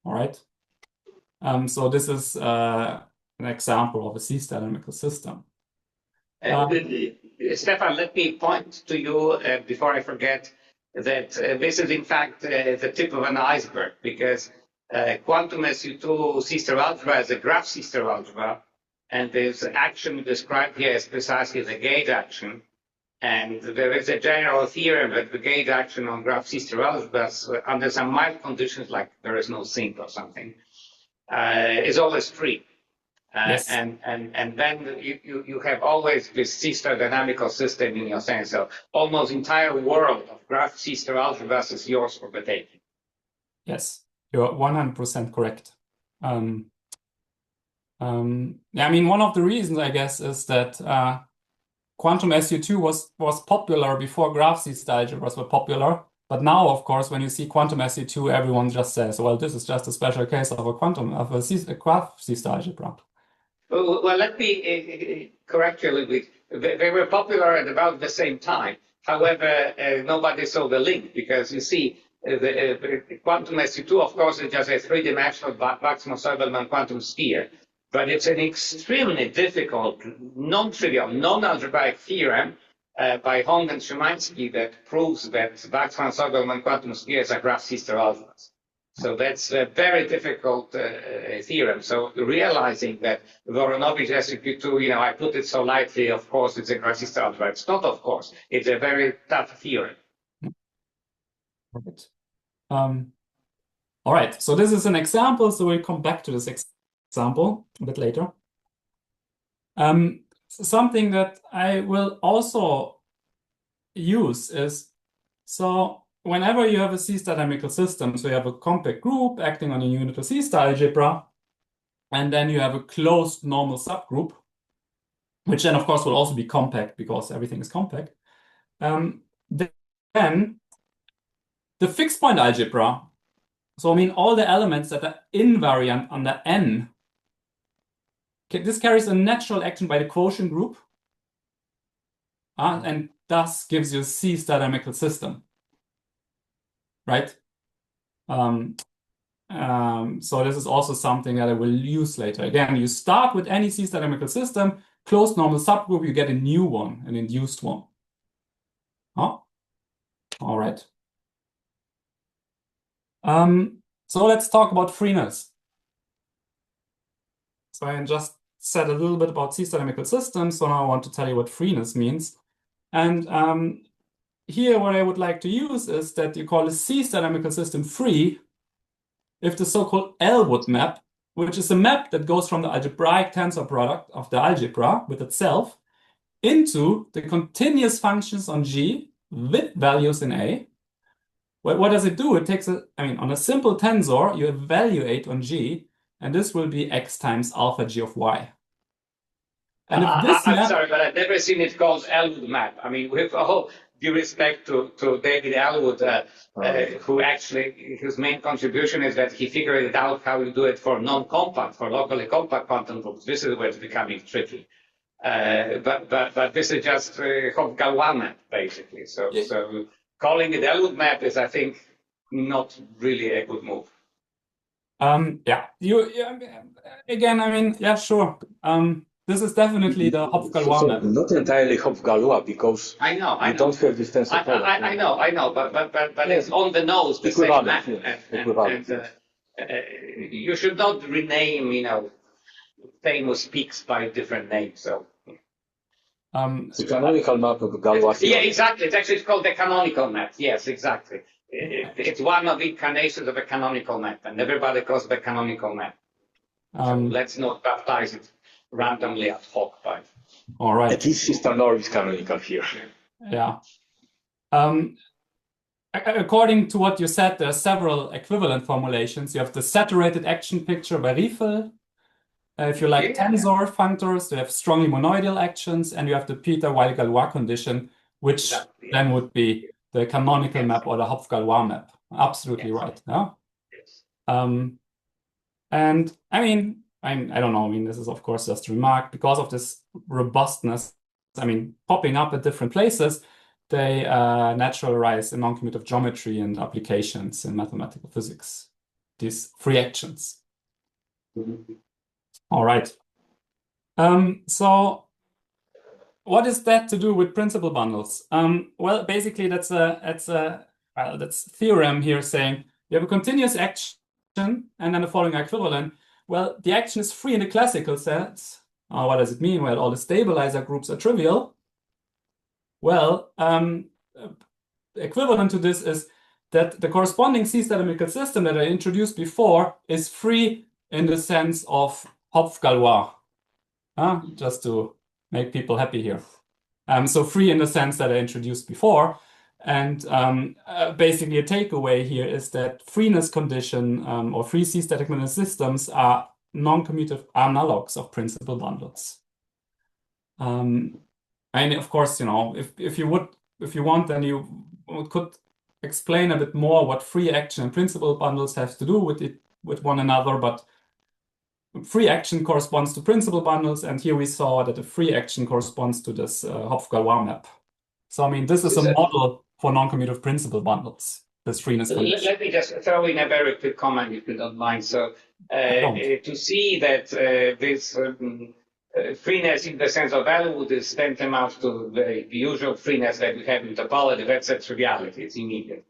All right. So this is an example of a C-star dynamical system. Stefan, let me point to you before I forget that this is in fact the tip of an iceberg, because quantum SU2 C-star algebra is a graph C-star algebra, and this action described here is precisely the gauge action. And there is a general theorem that the gauge action on graph C-star algebras, under some mild conditions, like there is no sink or something, is always free. Yes. And then you have always this C-star dynamical system in your sense. So almost entire world of graph C-star algebras is yours for the taking. Yes, you're 100% correct. I mean, one of the reasons, I guess, is that quantum SU2 was popular before graph C-star algebras were popular. But now, of course, when you see quantum SU2, everyone just says, well, this is just a special case of a graph C-star algebra. Well, let me correct you a little bit. They were popular at about the same time. However, nobody saw the link, because you see, the quantum SU2, of course, is just a three-dimensional Waxman-Soibelman quantum sphere. But it's an extremely difficult, non-trivial, non-algebraic theorem by Hong and Szymański that proves that Waxman-Soibelman quantum spheres are graph C-star algebras. So that's a very difficult theorem. So realizing that Voronovich SQ2, I put it so lightly, of course, it's a graph C-star algebra. It's not, of course. It's a very tough theorem. Perfect. All right. So this is an example. So we'll come back to this example a bit later. Something that I will also use is, so whenever you have a C-star dynamical system, so you have a compact group acting on a unit of C-star algebra, and then you have a closed normal subgroup, which then, of course, will also be compact because everything is compact. Then the fixed point algebra, so I mean all the elements that are invariant under N, this carries a natural action by the quotient group, and thus gives you a C-star dynamical system. Right? So this is also something that I will use later. Again, you start with any C-star dynamical system, closed normal subgroup, you get a new one, an induced one. Oh, all right. So let's talk about freeness. So I just said a little bit about C-star dynamical systems, so now I want to tell you what freeness means. And here, what I would like to use is that you call a C-star dynamical system free if the so-called Elwood map, which is a map that goes from the algebraic tensor product of the algebra with itself into the continuous functions on G with values in A. What does it do? It takes on a simple tensor, you evaluate on G, and this will be X times alpha G of Y. And if this I'm map, sorry, but I've never seen it called Elwood map. I mean, with all due respect to David Elwood, whose main contribution is that he figured it out how you do it for non-compact, for locally compact quantum groups. This is where it's becoming tricky. But this is just Hopf-Galois map, basically. So calling it Elwood map is, I think, not really a good move. Again, yeah, sure. This is definitely the Hopf-Galois map. Not entirely Hopf-Galois, because I know. don't have this tensor product. I know, but it's on the nose, the same map. You should not rename, famous peaks by different names. So. The canonical map of Galois. Yeah, exactly. It's called the canonical map. Yes, exactly. It's one of the incarnations of a canonical map, and everybody calls it the canonical map. So let's not baptize it randomly ad hoc. All right. At least Sister Nor is canonical here. Yeah. According to what you said, there are several equivalent formulations. You have the saturated action picture by Riefel. If you like tensor functors, you have strongly monoidal actions, and you have the Peter-Weil-Galois condition, which then would be the canonical map or the Hopf-Galois map. Absolutely right. Yeah. Yes. And I don't know, I mean, this is of course just a remark, because of this robustness, I mean, popping up at different places, they naturalize in non-commutative geometry and applications in mathematical physics, these free actions. All right. So what is that to do with principal bundles? Well, basically that's theorem here saying you have a continuous action and then the following equivalent. Well, the action is free in the classical sense. What does it mean? Well, all the stabilizer groups are trivial. Well, equivalent to this is that the corresponding C-stellar system that I introduced before is free in the sense of Hopf-Galois. Just to make people happy here. So free in the sense that I introduced before. And basically a takeaway here is that freeness condition or free C-static minute systems are non-commutative analogs of principal bundles. And of course, you know, if you want, then you could explain a bit more what free action and principal bundles have to do with one another, but free action corresponds to principal bundles, and here we saw that the free action corresponds to this Hopf-Galois map. So, I mean, this is a model for non-commutative principal bundles, this freeness condition. Let me just throw in a very quick comment, if you don't mind. So, to see that this freeness in the sense of value would extend them out to the usual freeness that we have in topology, that's a triviality, it's immediate.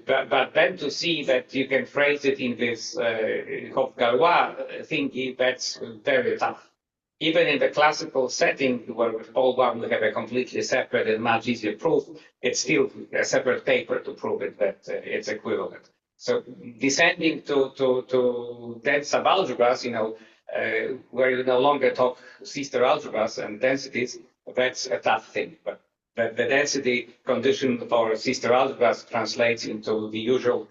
But then to see that you can phrase it in this Hopf-Galois thingy, that's very tough. Even in the classical setting, where with all one we have a completely separate and much easier proof, it's still a separate paper to prove it that it's equivalent. So descending to dense subalgebras, you know, where you no longer talk sister algebras and densities, that's a tough thing. But the density condition for sister algebras translates into the usual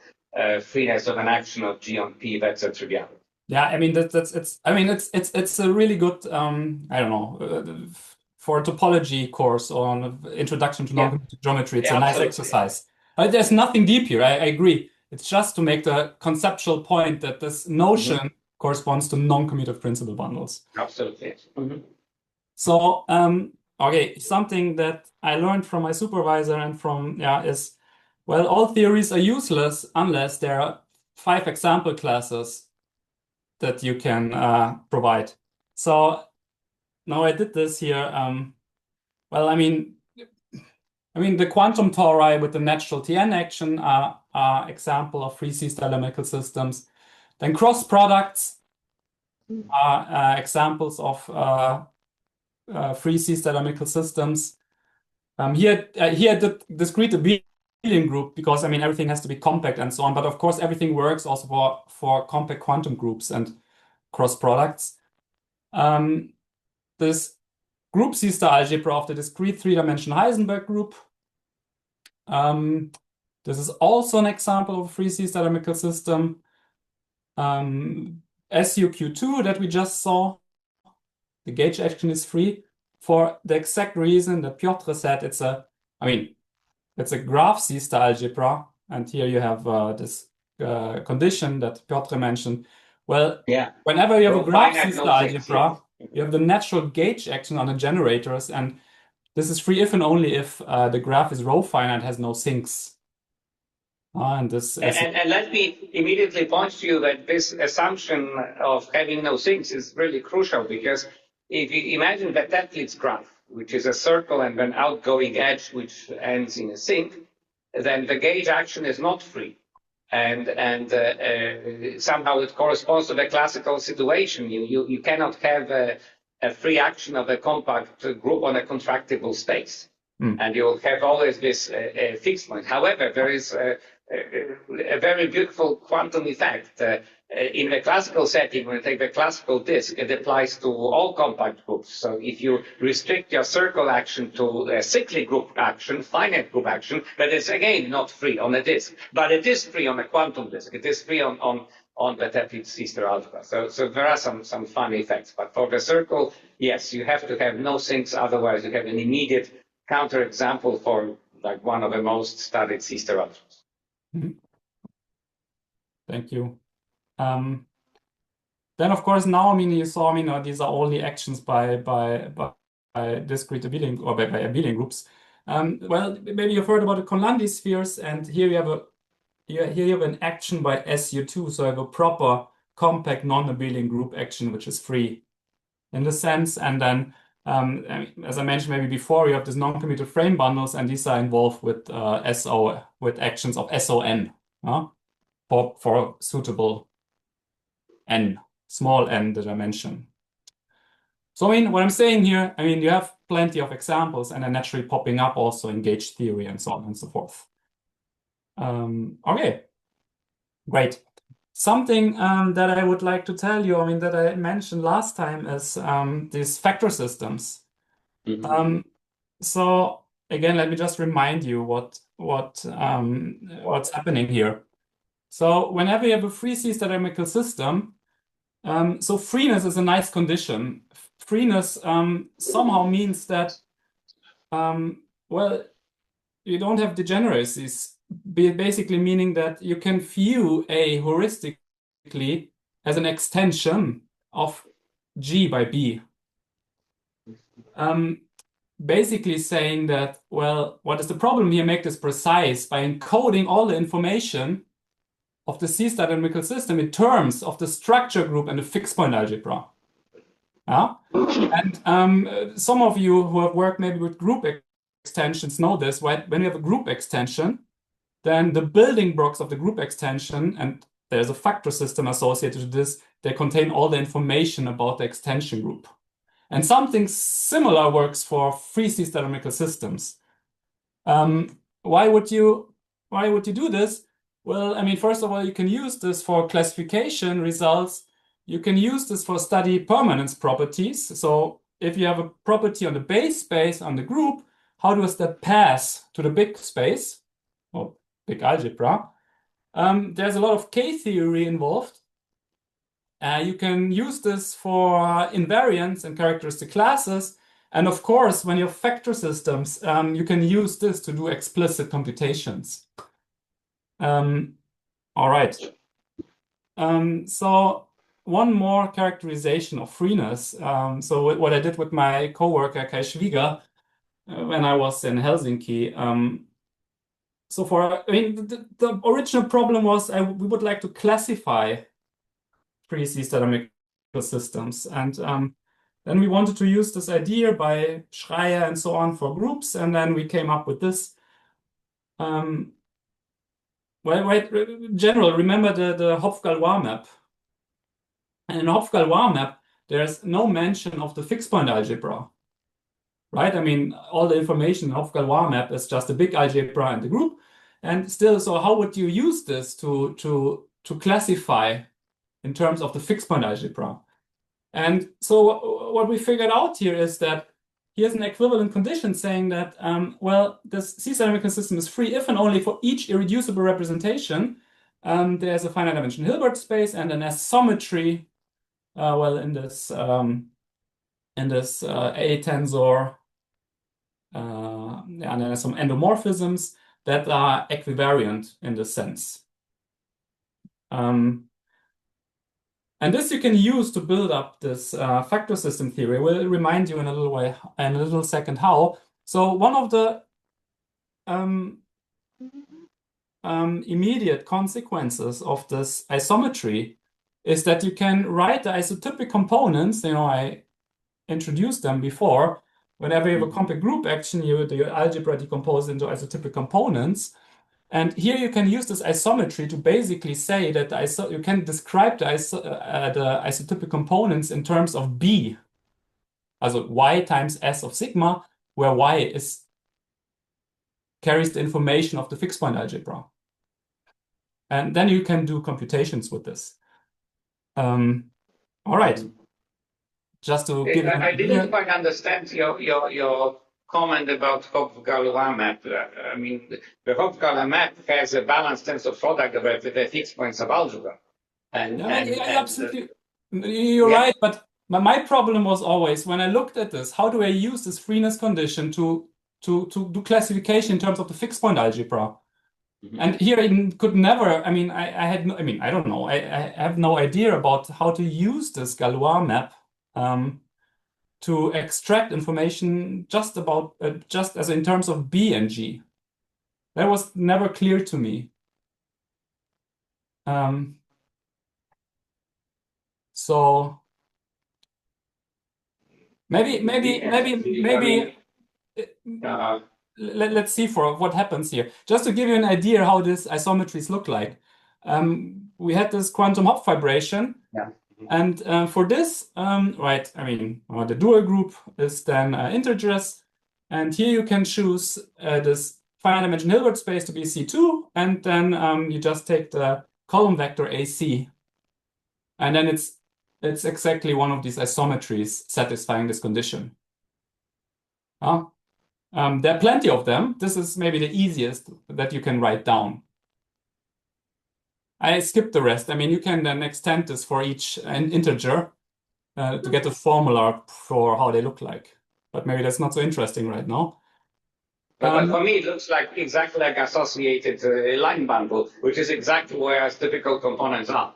freeness of an action of G on P. That's a triviality. Yeah, I mean it's a really good I don't know for a topology course or an introduction to non-commutative geometry. It's a nice exercise. There's nothing deep here. I agree. It's just to make the conceptual point that this notion corresponds to non-commutative principal bundles. Absolutely. So okay, something that I learned from my supervisor and from is, well, all theories are useless unless there are 5 example classes that you can provide. So now I did this here. Well, I mean the quantum tori with the natural Tn action are example of free C-stellar mechanical systems. Then cross products are examples of free C-stellar mechanical systems. Here the discrete abelian group, because I mean everything has to be compact and so on, but of course everything works also for compact quantum groups and cross products. This group C-star algebra of the discrete 3-dimensional Heisenberg group. This is also an example of a free C-stellar mechanical system. SUQ2 that we just saw, the gauge action is free for the exact reason that Piotr said. It's a graph C-star algebra, and here you have this condition that Piotr mentioned. Well, whenever you have a graph C-star algebra, you have the natural gauge action on the generators, and this is free if and only if the graph is row finite, has no sinks. And let me immediately point to you that this assumption of having no sinks is really crucial, because if you imagine the Teplitz graph, which is a circle and an outgoing edge which ends in a sink, then the gauge action is not free. And somehow it corresponds to the classical situation. You cannot have a free action of a compact group on a contractible space. And you will have always this fixed point. However, there is a very beautiful quantum effect. In the classical setting, when you take the classical disk, it applies to all compact groups. So if you restrict your circle action to a cyclic group action, finite group action, that is again not free on a disk, but it is free on a quantum disk. It is free on the Teplitz sister algebra. So there are some fun effects. But for the circle, yes, you have to have no sinks, otherwise you have an immediate counterexample for like one of the most studied sister algebras. Thank you. Then, of course, now, I mean, you saw, I mean, these are only actions by discrete abelian or by abelian groups. Well, maybe you've heard about the Conlandi spheres, and here you have an action by SU2, so I have a proper compact non-abelian group action which is free in the sense. And then, as I mentioned maybe before, you have these non-commutative frame bundles, and these are involved with with actions of SON for suitable n, small n dimension. So, I mean, what I'm saying here, I mean, you have plenty of examples, and they're naturally popping up also in gauge theory and so on and so forth. Okay, great. Something that I would like to tell you, I mean, that I mentioned last time is these factor systems. So again, let me just remind you what's happening here. So whenever you have a free C-dynamical system, so freeness is a nice condition. Freeness somehow means that, well, you don't have degeneracies, basically meaning that you can view A heuristically as an extension of G by B. Basically saying that, well, what is the problem here? Make this precise by encoding all the information of the C-dynamical system in terms of the structure group and the fixed point algebra. And some of you who have worked maybe with group extensions know this, right? When you have a group extension, then the building blocks of the group extension, and there's a factor system associated with this, they contain all the information about the extension group. And something similar works for free C-dynamical systems. Why would you do this? Well, I mean, first of all, you can use this for classification results. You can use this for study permanence properties. So if you have a property on the base space on the group, how does that pass to the big space or big algebra? There's a lot of K-theory involved. You can use this for invariants and characteristic classes. And of course, when you have factor systems, you can use this to do explicit computations. All right. So one more characterization of freeness. So what I did with my coworker Kai Schwieger when I was in Helsinki. So I mean, the original problem was we would like to classify free C-dynamical systems, and then we wanted to use this idea by Schreier and so on for groups, and then we came up with this. Well, wait, in general, remember the Hopf-Galois map. And in Hopf-Galois map, there's no mention of the fixed point algebra, right? I mean, all the information in Hopf-Galois map is just a big algebra and the group. And still, so how would you use this to classify in terms of the fixed point algebra? And so what we figured out here is that here's an equivalent condition saying that, well, this C-dynamical system is free if and only for each irreducible representation. There's a finite dimension Hilbert space and an S-symmetry, well, in this A tensor, and then there's some endomorphisms that are equivariant in this sense. And this you can use to build up this factor system theory. We'll remind you in a little second how. So one of the immediate consequences of this isometry is that you can write the isotypic components. You know, I introduced them before. Whenever you have a compact group action, the algebra decomposes into isotypic components. And here you can use this isometry to basically say that you can describe the isotypic components in terms of B, also y times S of sigma, where y carries the information of the fixed point algebra. And then you can do computations with this. All right. Just to give you an I idea. didn't quite understand your comment about Hopf-Galois map. I mean, the Hopf-Galois map has a balanced tensor product of the fixed points of algebra. Absolutely. You're right, but my problem was always when I looked at this, how do I use this freeness condition to do classification in terms of the fixed point algebra? And here I could never, I mean, I had no, I mean, I don't know, I have no idea about how to use this Galois map to extract information just about, just as in terms of B and G. That was never clear to me. So maybe let's see for what happens here. Just to give you an idea how these isometries look like. We had this quantum Hopf vibration. Yeah. And for this, right, I mean, the dual group is then integers. And here you can choose this finite dimension Hilbert space to be C2. And then you just take the column vector AC. And then it's exactly one of these isometries satisfying this condition. There are plenty of them. This is maybe the easiest that you can write down. I skipped the rest. I mean, you can then extend this for each integer to get a formula for how they look like. But maybe that's not so interesting right now. But for me, it looks like exactly like associated line bundle, which is exactly where typical components are.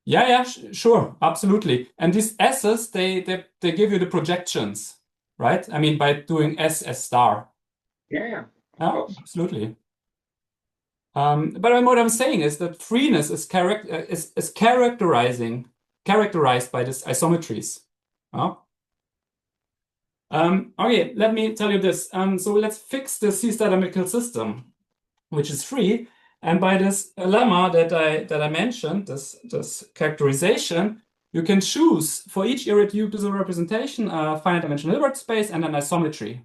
Yeah, sure, absolutely. And these S's, they give you the projections, right? I mean, by doing S star. Yeah, absolutely. But what I'm saying is that freeness is characterized by these isometries. Okay, let me tell you this. So let's fix the C-star dynamical system, which is free. And by this lemma that I mentioned, this characterization, you can choose for each irreducible representation a finite dimensional Hilbert space and an isometry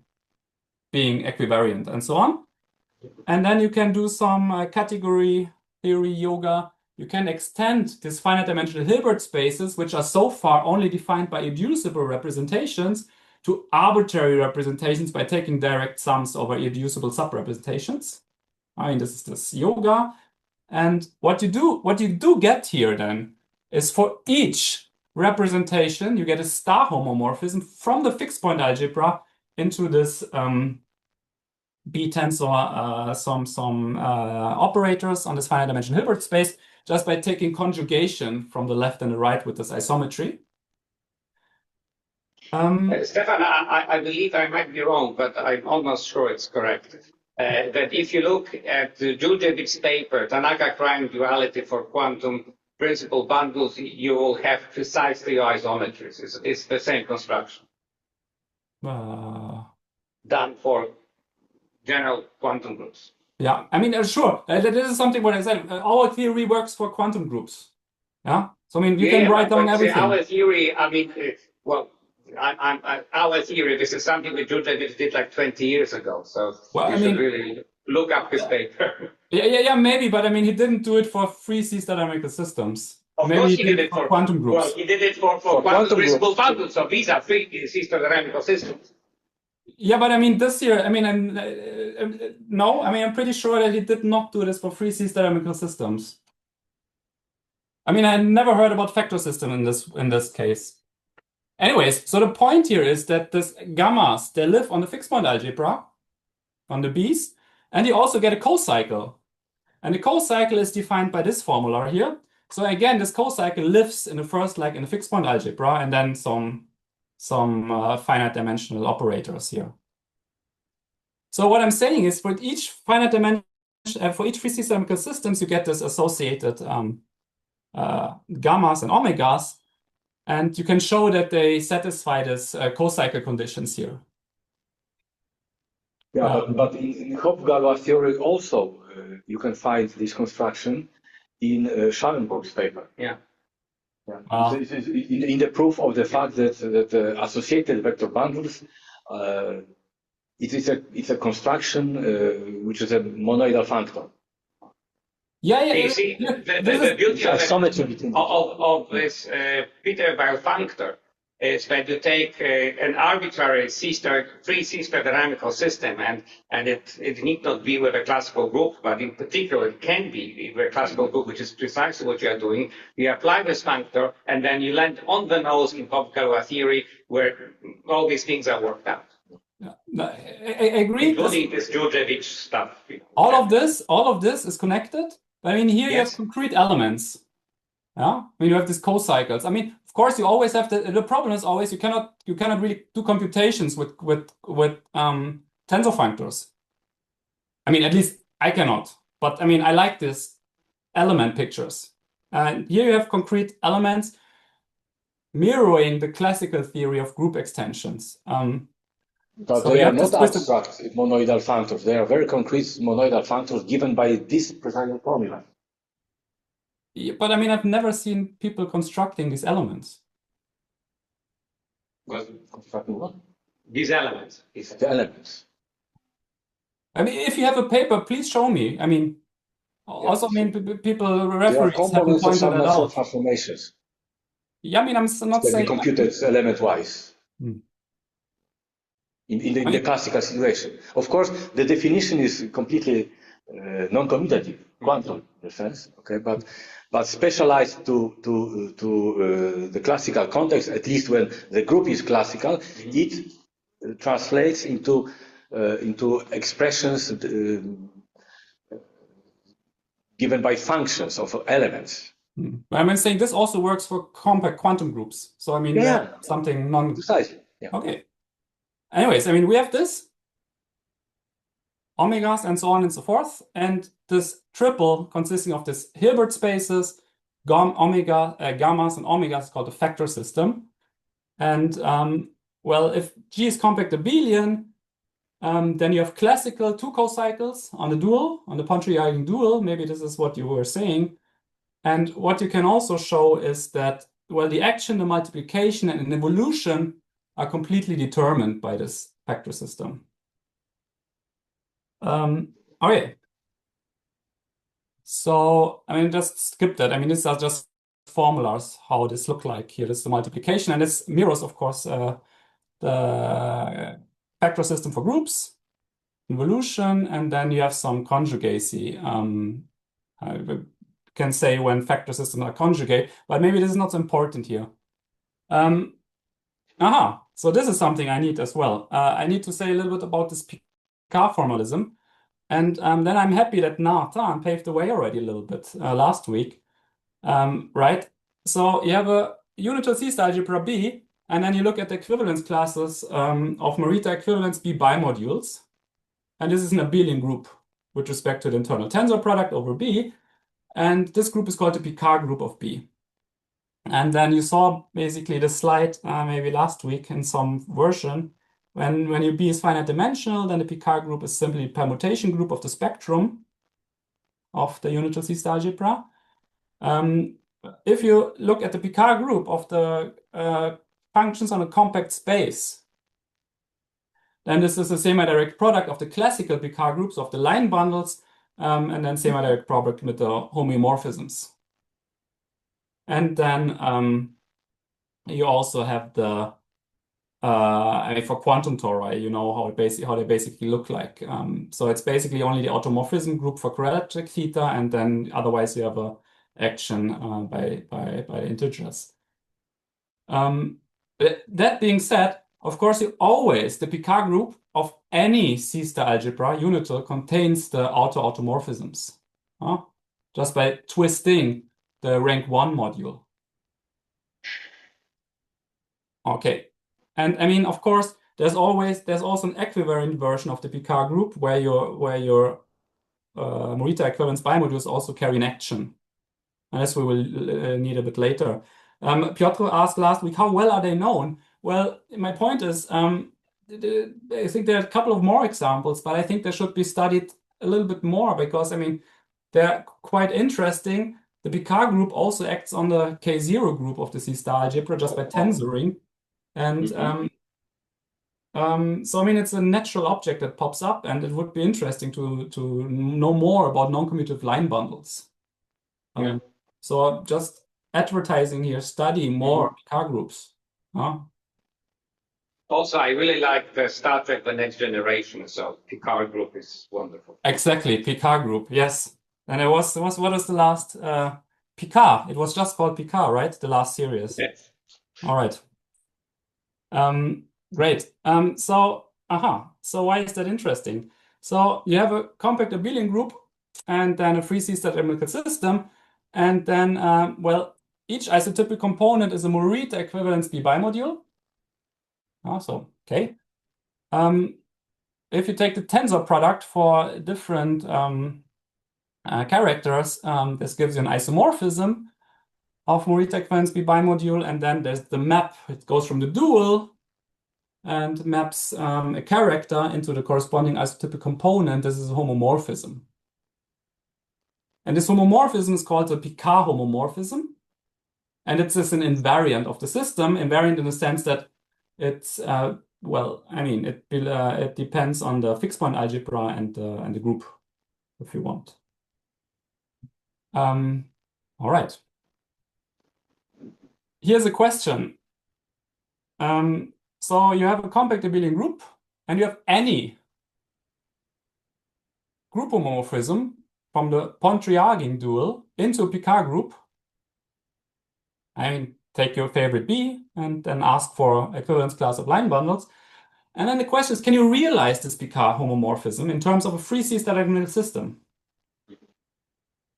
being equivariant and so on. And then you can do some category theory yoga. You can extend these finite dimensional Hilbert spaces, which are so far only defined by irreducible representations, to arbitrary representations by taking direct sums over irreducible subrepresentations. I mean, this is this yoga. And what you do get here then is for each representation, you get a star homomorphism from the fixed point algebra into this B tensor, some operators on this finite dimension Hilbert space, just by taking conjugation from the left and the right with this isometry. Stefan, I believe I might be wrong, but I'm almost sure it's correct. That if you look at Djurdjevic's paper, Tanaka-Klein duality for quantum principal bundles, you will have precisely your isometries. It's the same construction. Done for general quantum groups. Yeah, I mean, sure. This is something what I said. Our theory works for quantum groups. Yeah. So I mean, you can write down everything. Our theory, I mean, well, our theory. This is something that Djurdjevic did like 20 years ago. So you should really look up his paper. Yeah, maybe, but I mean, he didn't do it for free C-star dynamical systems. Of maybe course, he did it for quantum groups. Well, he did it for quantum principal bundles. So these are free C-star dynamical systems. Yeah, but I mean, this year, I mean, no, I mean, I'm pretty sure that he did not do this for free C-star dynamical systems. I mean, I never heard about factor system in this case. Anyways, so the point here is that this gammas, they live on the fixed point algebra, on the B's, and you also get a cocycle. And the cocycle is defined by this formula here. So again, this cocycle lives in the first leg in the fixed point algebra, and then some finite dimensional operators here. So what I'm saying is for each finite dimension, for each free C-star dynamical systems, you get this associated gammas and omegas, and you can show that they satisfy this cocycle conditions here. Yeah, but in Hopf-Galois theory also you can find this construction in Schallenberg's paper. Yeah. In the proof of the fact that associated vector bundles, it's a construction which is a monoidal functor. Yeah. You see, the beauty of this Peter-Weil functor is that you take an arbitrary free C-star dynamical system, and it need not be with a classical group, but in particular it can be with a classical group, which is precisely what you are doing. You apply this functor, and then you land on the nose in Hopf-Galois theory, where all these things are worked out. Yeah. No, I agree. Including this Djurdjevic stuff. All of this is connected. But I mean, here you have concrete elements. Yeah, I mean, you have these co-cycles. I mean, of course, you always have the problem is always you cannot really do computations with tensor functors. I mean, at least I cannot. But I mean, I like this element pictures. And here you have concrete elements mirroring the classical theory of group extensions. But so they are not abstract monoidal functors. They are very concrete monoidal functors given by this precise formula. Yeah, but I mean, I've never seen people constructing these elements. Well, constructing what? These elements. The elements. I mean, if you have a paper, please show me. I mean, also, I mean, people, referees haven't pointed that out. Transformations. Yeah, I mean, I'm not saying... computed element-wise. In the classical situation. Of course, the definition is completely non-commutative, quantum in a sense, okay, but specialized to the classical context, at least when the group is classical, it translates into expressions given by functions of elements. I'm saying this also works for compact quantum groups. So I mean, something non... Precisely. Yeah. Okay. Anyways, I mean, we have this, omegas and so on and so forth, and this triple consisting of this Hilbert spaces, gammas and omegas is called a factor system. And well, if G is compact abelian, then you have classical two co-cycles on the dual, on the Pontryagin dual. Maybe this is what you were saying. And what you can also show is that, well, the action, the multiplication, and an evolution are completely determined by this factor system. Okay. So, I mean, just skip that. I mean, these are just formulas, how this look like. Here is the multiplication, and this mirrors, of course, the factor system for groups, evolution, and then you have some conjugacy. I can say when factor systems are conjugate, but maybe this is not so important here. So this is something I need as well. I need to say a little bit about this Picard formalism. And then I'm happy that Nathan paved the way already a little bit last week. Right? So you have a unital C-star algebra B, and then you look at the equivalence classes of Morita equivalence B bimodules. And this is an abelian group with respect to the internal tensor product over B. And this group is called the Picard group of B. And then you saw basically the slide maybe last week in some version. When your B is finite dimensional, then the Picard group is simply a permutation group of the spectrum of the unital C-star algebra. If you look at the Picard group of the functions on a compact space, then this is a semi-direct product of the classical Picard groups of the line bundles, and then semi-direct product with the homeomorphisms. And then you also have the I mean, for quantum tori, you know how they basically look like. So it's basically only the automorphism group for quadratic theta, and then otherwise you have a action by integers. That being said, of course, the Picard group of any C-star algebra unital contains the automorphisms, just by twisting the rank 1 module. Okay. And I mean, of course, there's also an equivariant version of the Picard group where your Morita equivalence bimodules also carry an action. And this we will need a bit later. Piotr asked last week, how well are they known? Well, my point is, I think there are a couple of more examples, but I think they should be studied a little bit more because, I mean, they're quite interesting. The Picard group also acts on the K0 group of the C-star algebra just by tensoring. And so, I mean, it's a natural object that pops up, and it would be interesting to know more about non-commutative line bundles. So just advertising here, study more Picard groups. Also, I really like the Star Trek The Next Generation, so Picard group is wonderful. Exactly, Picard group, yes. And what was the last? Picard. It was just called Picard, right? The last series. Yes. All right. Great. So So why is that interesting? So you have a compact abelian group and then a free C-star chemical system. And then, well, each isotypic component is a Morita equivalence B bimodule. Okay. If you take the tensor product for different characters, this gives you an isomorphism of Morita equivalence B bimodule. And then there's the map. It goes from the dual and maps a character into the corresponding isotypic component. This is a homomorphism. And this homomorphism is called the Picard homomorphism. And it's just an invariant of the system, invariant in the sense that it's, well, I mean, it depends on the fixed point algebra and the group, if you want. All right. Here's a question. So you have a compact abelian group, and you have any group homomorphism from the Pontryagin dual into a Picard group. I mean, take your favorite B and then ask for equivalence class of line bundles. And then the question is, can you realize this Picard homomorphism in terms of a free C-star diagonal system?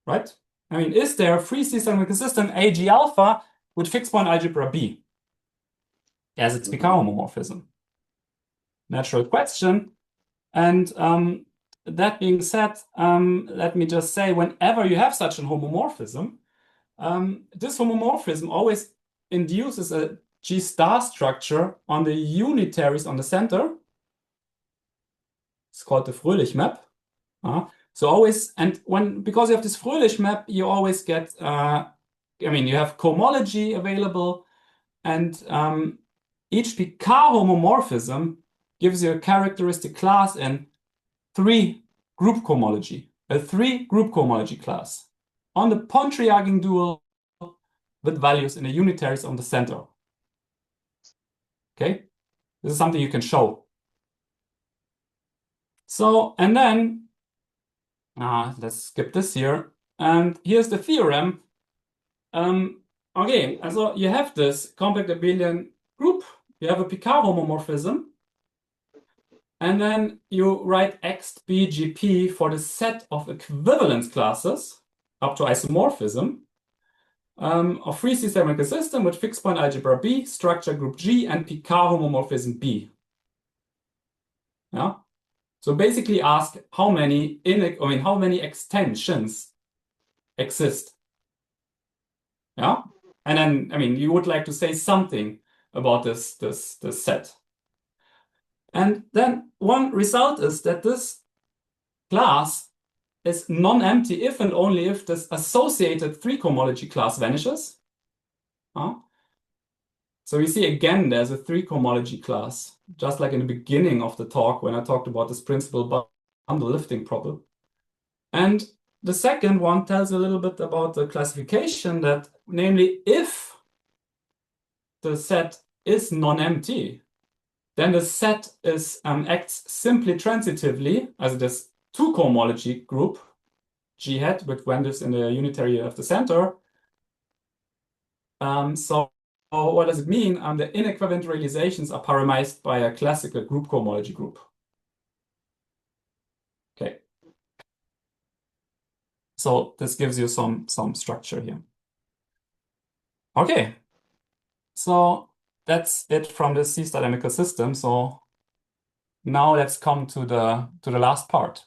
Right? I mean, is there a free C-star diagonal system AG alpha with fixed point algebra B as its Picard homomorphism? Natural question. And that being said, let me just say, whenever you have such a homomorphism, this homomorphism always induces a G star structure on the unitaries on the center. It's called the Fröhlich map. So always, and because you have this Fröhlich map, you always get, I mean, you have cohomology available, and each Picard homomorphism gives you a characteristic class in 3 group cohomology, a 3 group cohomology class on the Pontryagin dual with values in the unitaries on the center. Okay, this is something you can show. So, and then, let's skip this here. And here's the theorem. Okay, so you have this compact abelian group, you have a Picard homomorphism, and then you write XBGP for the set of equivalence classes up to isomorphism of free C-star system with fixed point algebra B, structure group G, and Picard homomorphism B. Yeah. So basically ask how many how many extensions exist. Yeah. And then, I mean, you would like to say something about this set. And then one result is that this class is non-empty if and only if this associated 3 cohomology class vanishes. So you see again, there's a 3 cohomology class, just like in the beginning of the talk when I talked about this principal bundle lifting problem. And the second one tells a little bit about the classification that, namely, if the set is non-empty, then the set is acts simply transitively as this 2 cohomology group, G hat, with values in the unitary of the center. So what does it mean? The inequivalent realizations are parameterized by a classical group cohomology group. Okay. So this gives you some structure here. Okay. So that's it from the C-star dynamical system. So now let's come to the last part.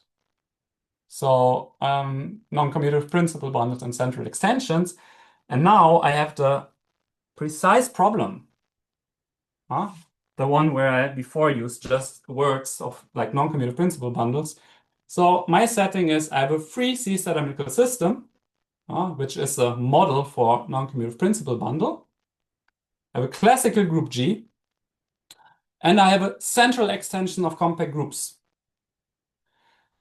So non-commutative principal bundles and central extensions. And now I have the precise problem. The one where I before used just words of like non-commutative principal bundles. So my setting is I have a free C-star dynamical system, which is a model for non-commutative principal bundle. I have a classical group G, and I have a central extension of compact groups.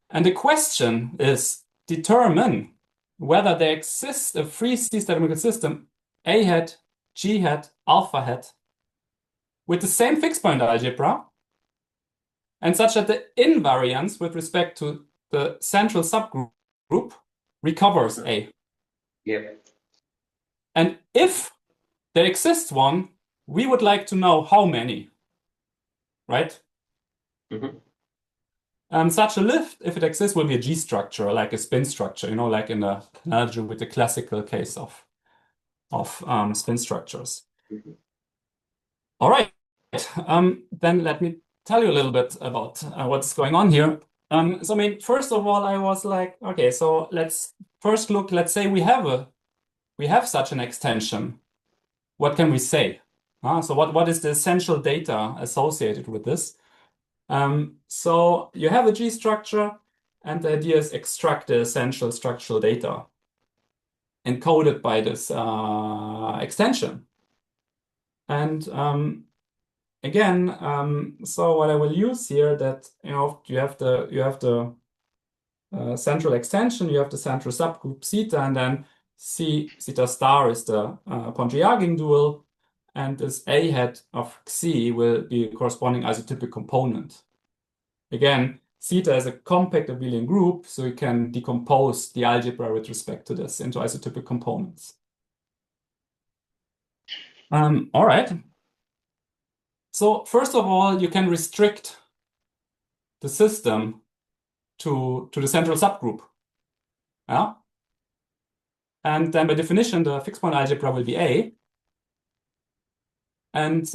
And the question is, determine whether there exists a free C-star dynamical system A hat, G hat, alpha hat with the same fixed point algebra, and such that the invariance with respect to the central subgroup recovers A. Yeah. And if there exists one, we would like to know how many, right? Such a lift, if it exists, will be a G structure, like a spin structure, you know, like in the analogy with the classical case of spin structures. All right. Then let me tell you a little bit about what's going on here. So I mean, first of all, I was like, okay, so let's first look. Let's say we have such an extension. What can we say? So what is the essential data associated with this? So you have a G structure, and the idea is extract the essential structural data encoded by this extension. And again, so what I will use here, that you have the central extension, you have the central subgroup zeta, and then zeta star is the Pontryagin dual, and this A hat of Xi will be a corresponding isotypic component. Again, zeta is a compact abelian group, so you can decompose the algebra with respect to this into isotypic components. All right. So first of all, you can restrict the system to the central subgroup. Yeah. And then by definition, the fixed point algebra will be A. And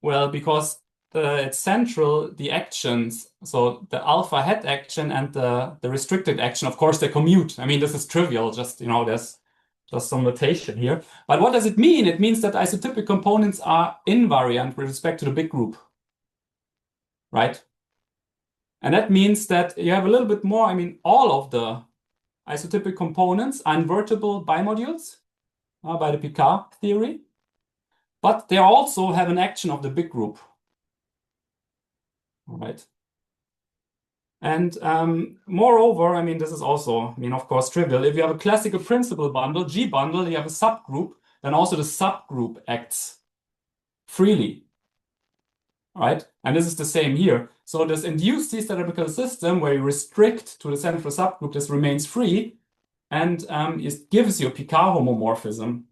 well, because it's central, the actions, so the alpha hat action and the restricted action, of course, they commute. I mean, this is trivial, just, there's just some notation here. But what does it mean? It means that isotypic components are invariant with respect to the big group, right? And that means that you have a little bit more, I mean, all of the isotypic components are invertible bimodules by the Picard theory, but they also have an action of the big group. All right. And moreover, I mean, this is also, I mean, of course, trivial. If you have a classical principal bundle, G bundle, you have a subgroup, then also the subgroup acts freely. All right. And this is the same here. So this induced C-symmetrical system where you restrict to the central subgroup, this remains free, and it gives you a Picard homomorphism.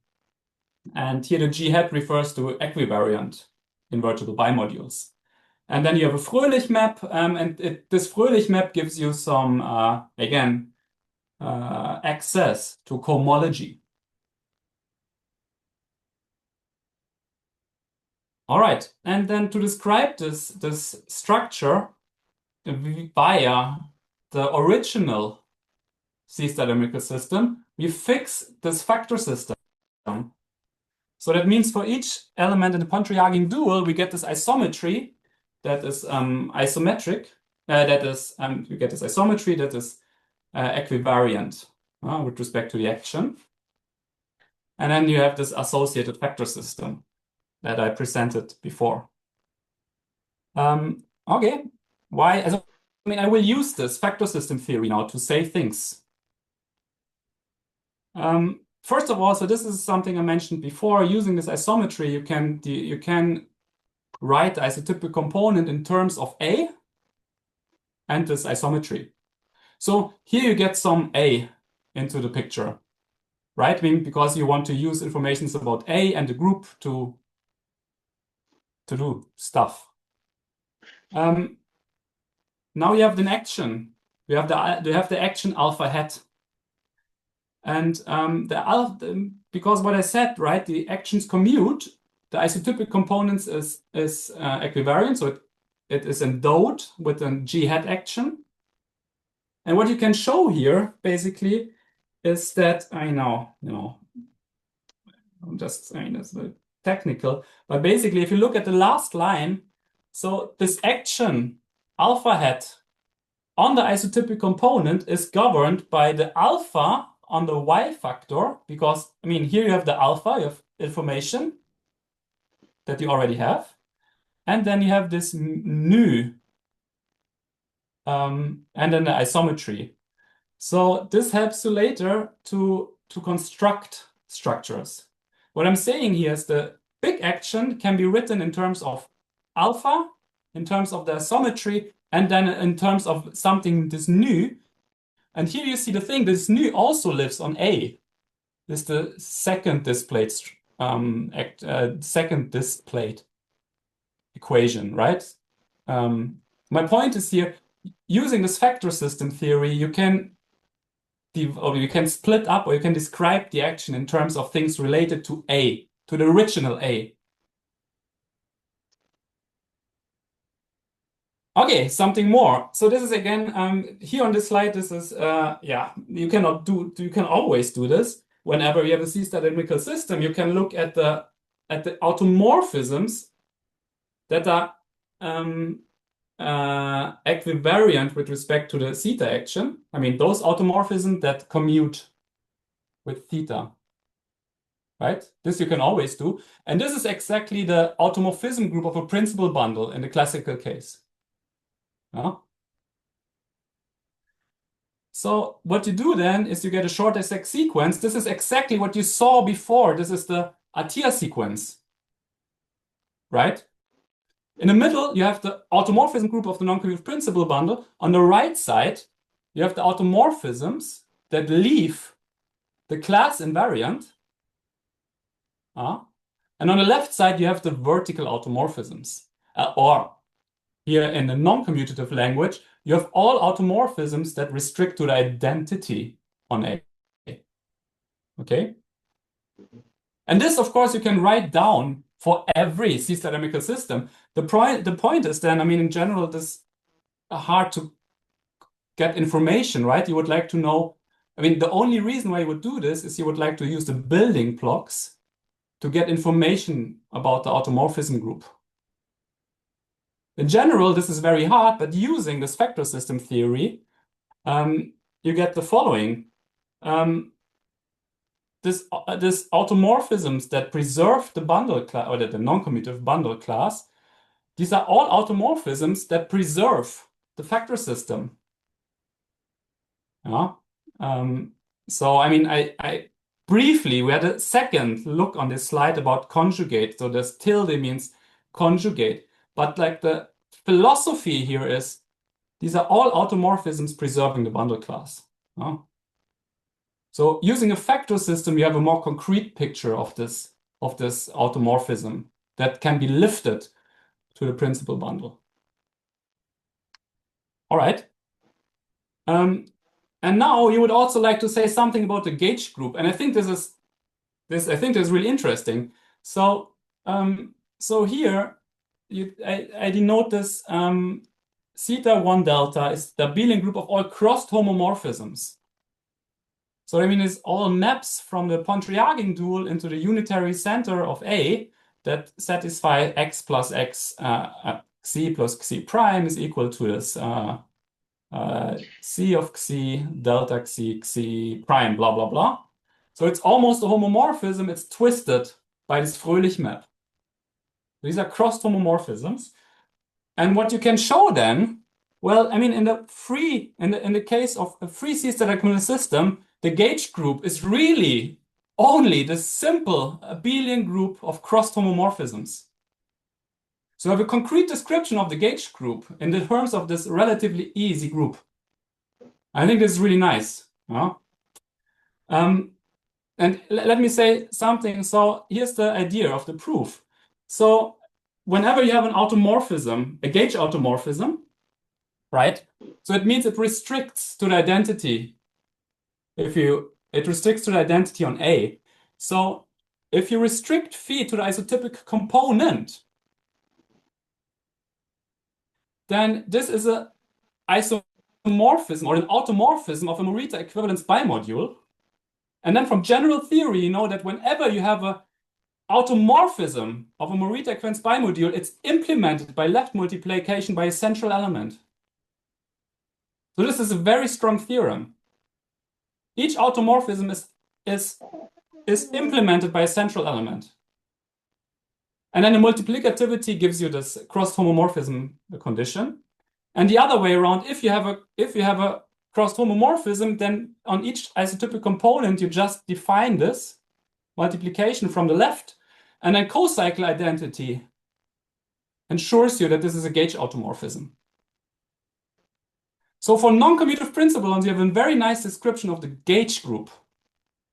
And here the G hat refers to equivariant invertible bimodules. And then you have a Fröhlich map, and this Fröhlich map gives you some, again, access to cohomology. All right, and then to describe this structure via the original C-star-dynamical system, we fix this factor system. So that means for each element in the Pontryagin dual, we get this isometry that is isometric. We get this isometry that is equivariant with respect to the action. And then you have this associated factor system that I presented before. Okay, why? I mean, I will use this factor system theory now to say things. First of all, so this is something I mentioned before. Using this isometry, you can write the isotypic component in terms of A and this isometry. So here you get some A into the picture, right? I mean, because you want to use information about A and the group to do stuff. Now you have an action. You have the action alpha hat. And because what I said, right, the actions commute, the isotypic components is equivariant, so it is endowed with a G hat action. And what you can show here, basically, is that I'm just saying it's very technical, but basically, if you look at the last line, so this action alpha hat on the isotypic component is governed by the alpha on the Y factor, because, I mean, here you have the alpha, you have information that you already have, and then you have this nu, and then the isometry. So this helps you later to construct structures. What I'm saying here is the big action can be written in terms of alpha, in terms of the isometry, and then in terms of something this nu. And here you see the thing, this nu also lives on A. This is the second displayed equation, right? my point is here, using this factor system theory, you can split up or you can describe the action in terms of things related to A, to the original A. Okay, something more. So this is again, here on this slide, this is, yeah, you can always do this. Whenever you have a C-star dynamical system, you can look at the automorphisms that are equivariant with respect to the theta action. I mean, those automorphisms that commute with theta, right? This you can always do. And this is exactly the automorphism group of a principal bundle in the classical case. So what you do then is you get a short exact sequence. This is exactly what you saw before. This is the Atiyah sequence, right? In the middle, you have the automorphism group of the non-commutative principal bundle. On the right side, you have the automorphisms that leave the class invariant. And on the left side, you have the vertical automorphisms. Or here in the non-commutative language, you have all automorphisms that restrict to the identity on A. Okay? And this, of course, you can write down for every C-star dynamical system. The point is then, I mean, in general, this is hard to get information, right? You would like to know, I mean, the only reason why you would do this is you would like to use the building blocks to get information about the automorphism group. In general, this is very hard, but using this factor system theory, you get the following. This automorphisms that preserve the bundle class, or the non-commutative bundle class, these are all automorphisms that preserve the factor system. Yeah. So I mean, I briefly, we had a second look on this slide about conjugate. So this tilde means conjugate. But like the philosophy here is, these are all automorphisms preserving the bundle class. So using a factor system, you have a more concrete picture of this automorphism that can be lifted to the principal bundle. All right. And now you would also like to say something about the gauge group, and I think this is really interesting. So here I denote this theta 1 delta is the abelian group of all crossed homomorphisms. So I mean, it's all maps from the Pontryagin dual into the unitary center of A that satisfy x plus x, xi plus xi prime is equal to this c of xi, delta xi, xi prime, blah, blah, blah. So it's almost a homomorphism. It's twisted by this Fröhlich map. These are crossed homomorphisms. And what you can show then, well, I mean, in the case of a free C-star dynamical system, the gauge group is really only the simple abelian group of crossed homomorphisms. So I have a concrete description of the gauge group in the terms of this relatively easy group. I think this is really nice. And let me say something. So here's the idea of the proof. So whenever you have an automorphism, a gauge automorphism, right? So it means it restricts to the identity. It restricts to the identity on A. So if you restrict phi to the isotypic component, then this is an isomorphism or an automorphism of a Morita equivalence bimodule. And then from general theory, you know that whenever you have an automorphism of a Morita equivalence bimodule, it's implemented by left multiplication by a central element. So this is a very strong theorem. Each automorphism is implemented by a central element. And then the multiplicativity gives you this crossed homomorphism condition. And the other way around, if you have a crossed homomorphism, then on each isotypic component, you just define this multiplication from the left, and then co-cycle identity ensures you that this is a gauge automorphism. So for non-commutative principals, you have a very nice description of the gauge group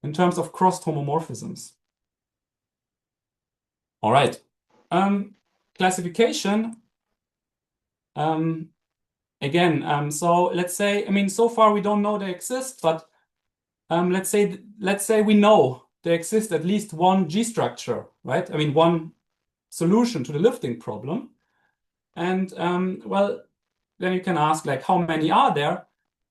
in terms of crossed homomorphisms. All right. Classification. Again, so let's say, I mean, so far we don't know they exist, but let's say we know there exists at least one G structure, right? I mean, one solution to the lifting problem. And well, then you can ask, like, how many are there?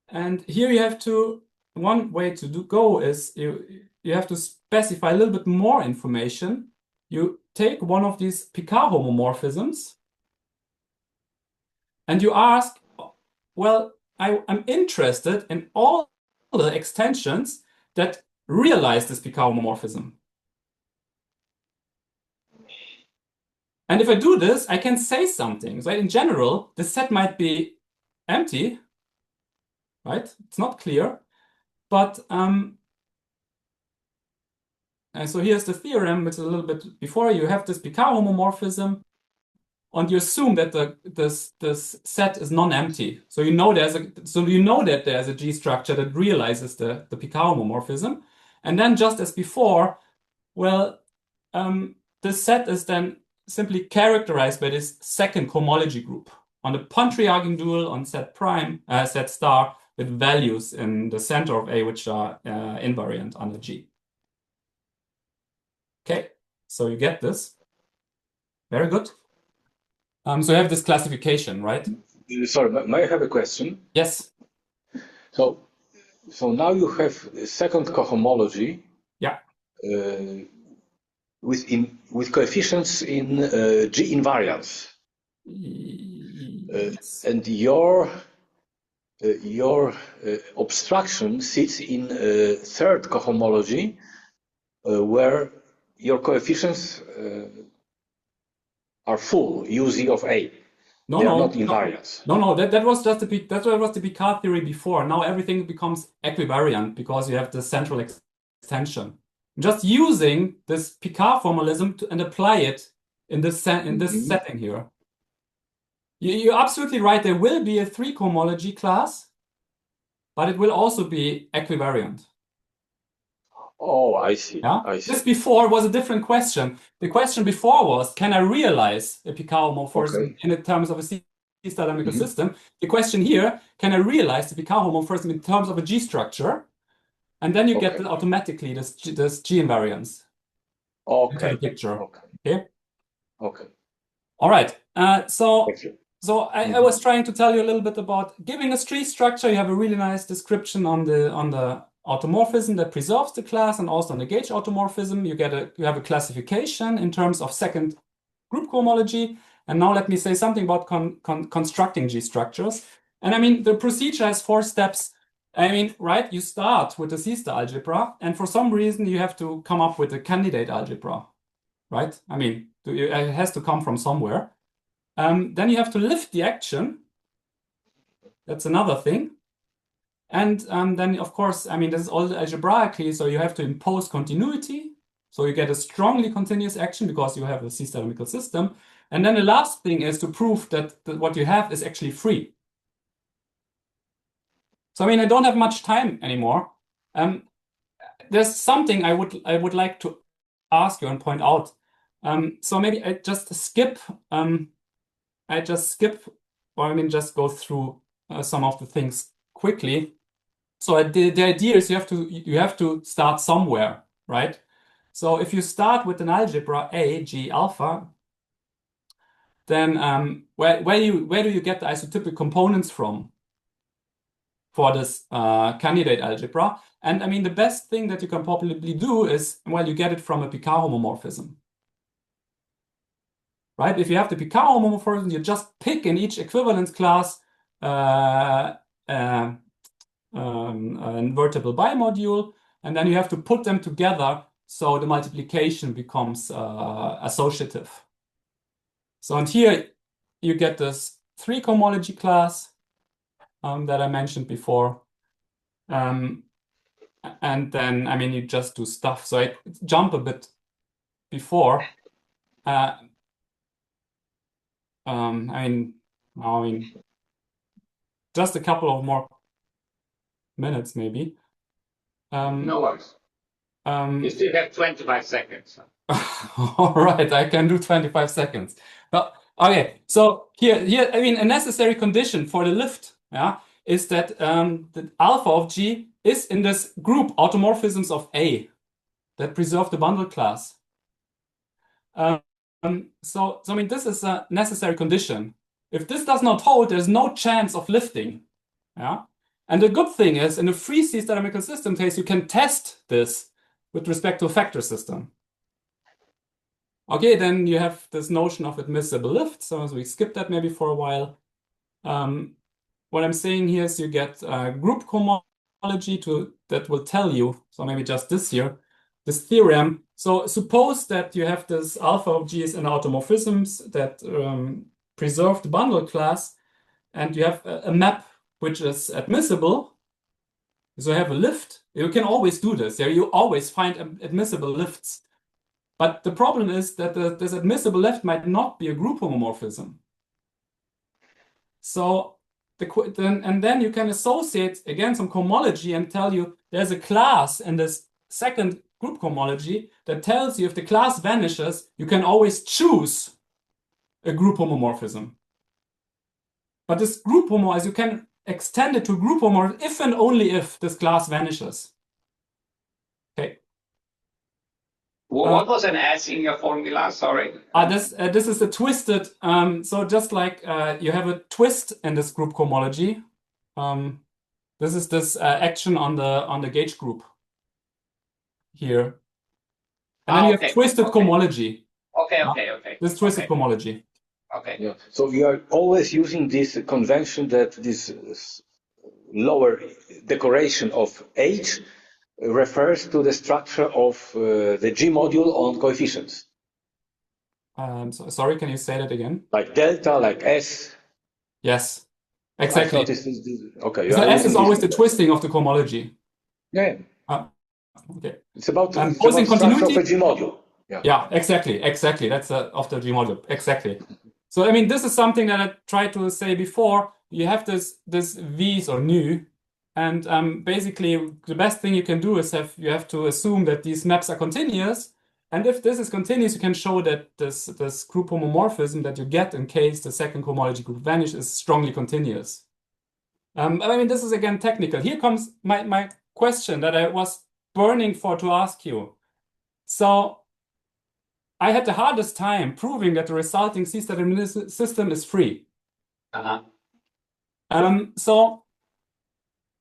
And here you have to, one way to go is you have to specify a little bit more information. You take one of these Picard homomorphisms and you ask, well, I'm interested in all the extensions that realize this Picard homomorphism. And if I do this, I can say something. So in general, the set might be empty, right? It's not clear, but and so here's the theorem, which is a little bit before. You have this Picard homomorphism, and you assume that this set is non-empty. So you know that there's a G structure that realizes the Picard homomorphism, and then just as before, well, this set is then simply characterized by this second cohomology group on the Pontryagin dual on set star with values in the center of A which are invariant under G. Okay, so you get this. Very good. So you have this classification, right? Sorry, may I have a question? Yes. So now you have a second cohomology. Yeah. With coefficients in G invariance. Yes. And your obstruction sits in third cohomology, where your coefficients are full, UZ of A. They are not invariants. No. That was just the Picard theory before. Now everything becomes equivariant because you have the central extension. Just using this Picard formalism and apply it in this setting here. You're absolutely right. There will be a 3 cohomology class, but it will also be equivariant. Oh, I see. Yeah? I see. This before was a different question. The question before was, can I realize a Picard homomorphism in terms of a C-star dynamical system? The question here, can I realize the Picard homomorphism in terms of a G structure? And then you get automatically this G invariance into the picture. Okay. All right. So I was trying to tell you a little bit about giving a tree structure. You have a really nice description on the automorphism that preserves the class, and also on the gauge automorphism. You have a classification in terms of second group cohomology. And now let me say something about constructing G structures. And I mean, the procedure has 4 steps. I mean, right, you start with the C-star algebra, and for some reason you have to come up with a candidate algebra, right? I mean, it has to come from somewhere. Then you have to lift the action. That's another thing. And then, of course, I mean, this is all algebraically, so you have to impose continuity. So you get a strongly continuous action because you have a C-star dynamical system. And then the last thing is to prove that what you have is actually free. So I mean, I don't have much time anymore. There's something I would like to ask you and point out. So maybe I just skip. Or I mean, just go through some of the things quickly. So the idea is you have to start somewhere, right? So if you start with an algebra A G alpha, then where do you get the isotypic components from for this candidate algebra? And I mean, the best thing that you can probably do is, well, you get it from a Picard homomorphism. Right? If you have the Picard homomorphism, you just pick in each equivalence class an invertible bimodule, and then you have to put them together so the multiplication becomes associative. So and here you get this 3 cohomology class that I mentioned before. And then, I mean, you just do stuff. So I jump a bit before. I mean, just a couple of more minutes, maybe. No worries. You still have 25 seconds. All right, I can do 25 seconds. Well, Okay, so here, I mean, a necessary condition for the lift, yeah, is that the alpha of G is in this group automorphisms of A that preserve the bundle class. So I mean, this is a necessary condition. If this does not hold, there's no chance of lifting. Yeah. And the good thing is, in a free C-dynamical system case, you can test this with respect to a factor system. Okay, then you have this notion of admissible lift. So we skip that maybe for a while. What I'm saying here is you get group cohomology that will tell you, so maybe just this here, this theorem. So suppose that you have this alpha of G's in automorphisms that preserve the bundle class, and you have a map which is admissible. So you have a lift. You can always do this. You always find admissible lifts. But the problem is that this admissible lift might not be a group homomorphism. So then you can associate again some cohomology and tell you there's a class in this second group cohomology that tells you if the class vanishes, you can always choose a group homomorphism. But this group homomorphism, you can extend it to group homomorphism if and only if this class vanishes. Okay. What was an S in your formula? Sorry. This is a twisted. So just like you have a twist in this group cohomology, this is this action on the gauge group here, and then you have twisted cohomology. Okay. This twisted cohomology. Okay. Yeah. So we are always using this convention that this lower decoration of H refers to the structure of the G module on coefficients. Sorry, can you say that again? Like delta, like S. Yes, exactly. Okay. So S is always the twisting of the cohomology. Yeah. Okay. It's about posing continuity of a G module. Yeah, exactly. That's of the G module. Exactly. So I mean, this is something that I tried to say before. You have this V's or nu. And basically, the best thing you can do is you have to assume that these maps are continuous. And if this is continuous, you can show that this group homomorphism that you get in case the second cohomology group vanishes is strongly continuous. I mean, this is again technical. Here comes my question that I was burning to ask you. So I had the hardest time proving that the resulting C-dynamical system is free. So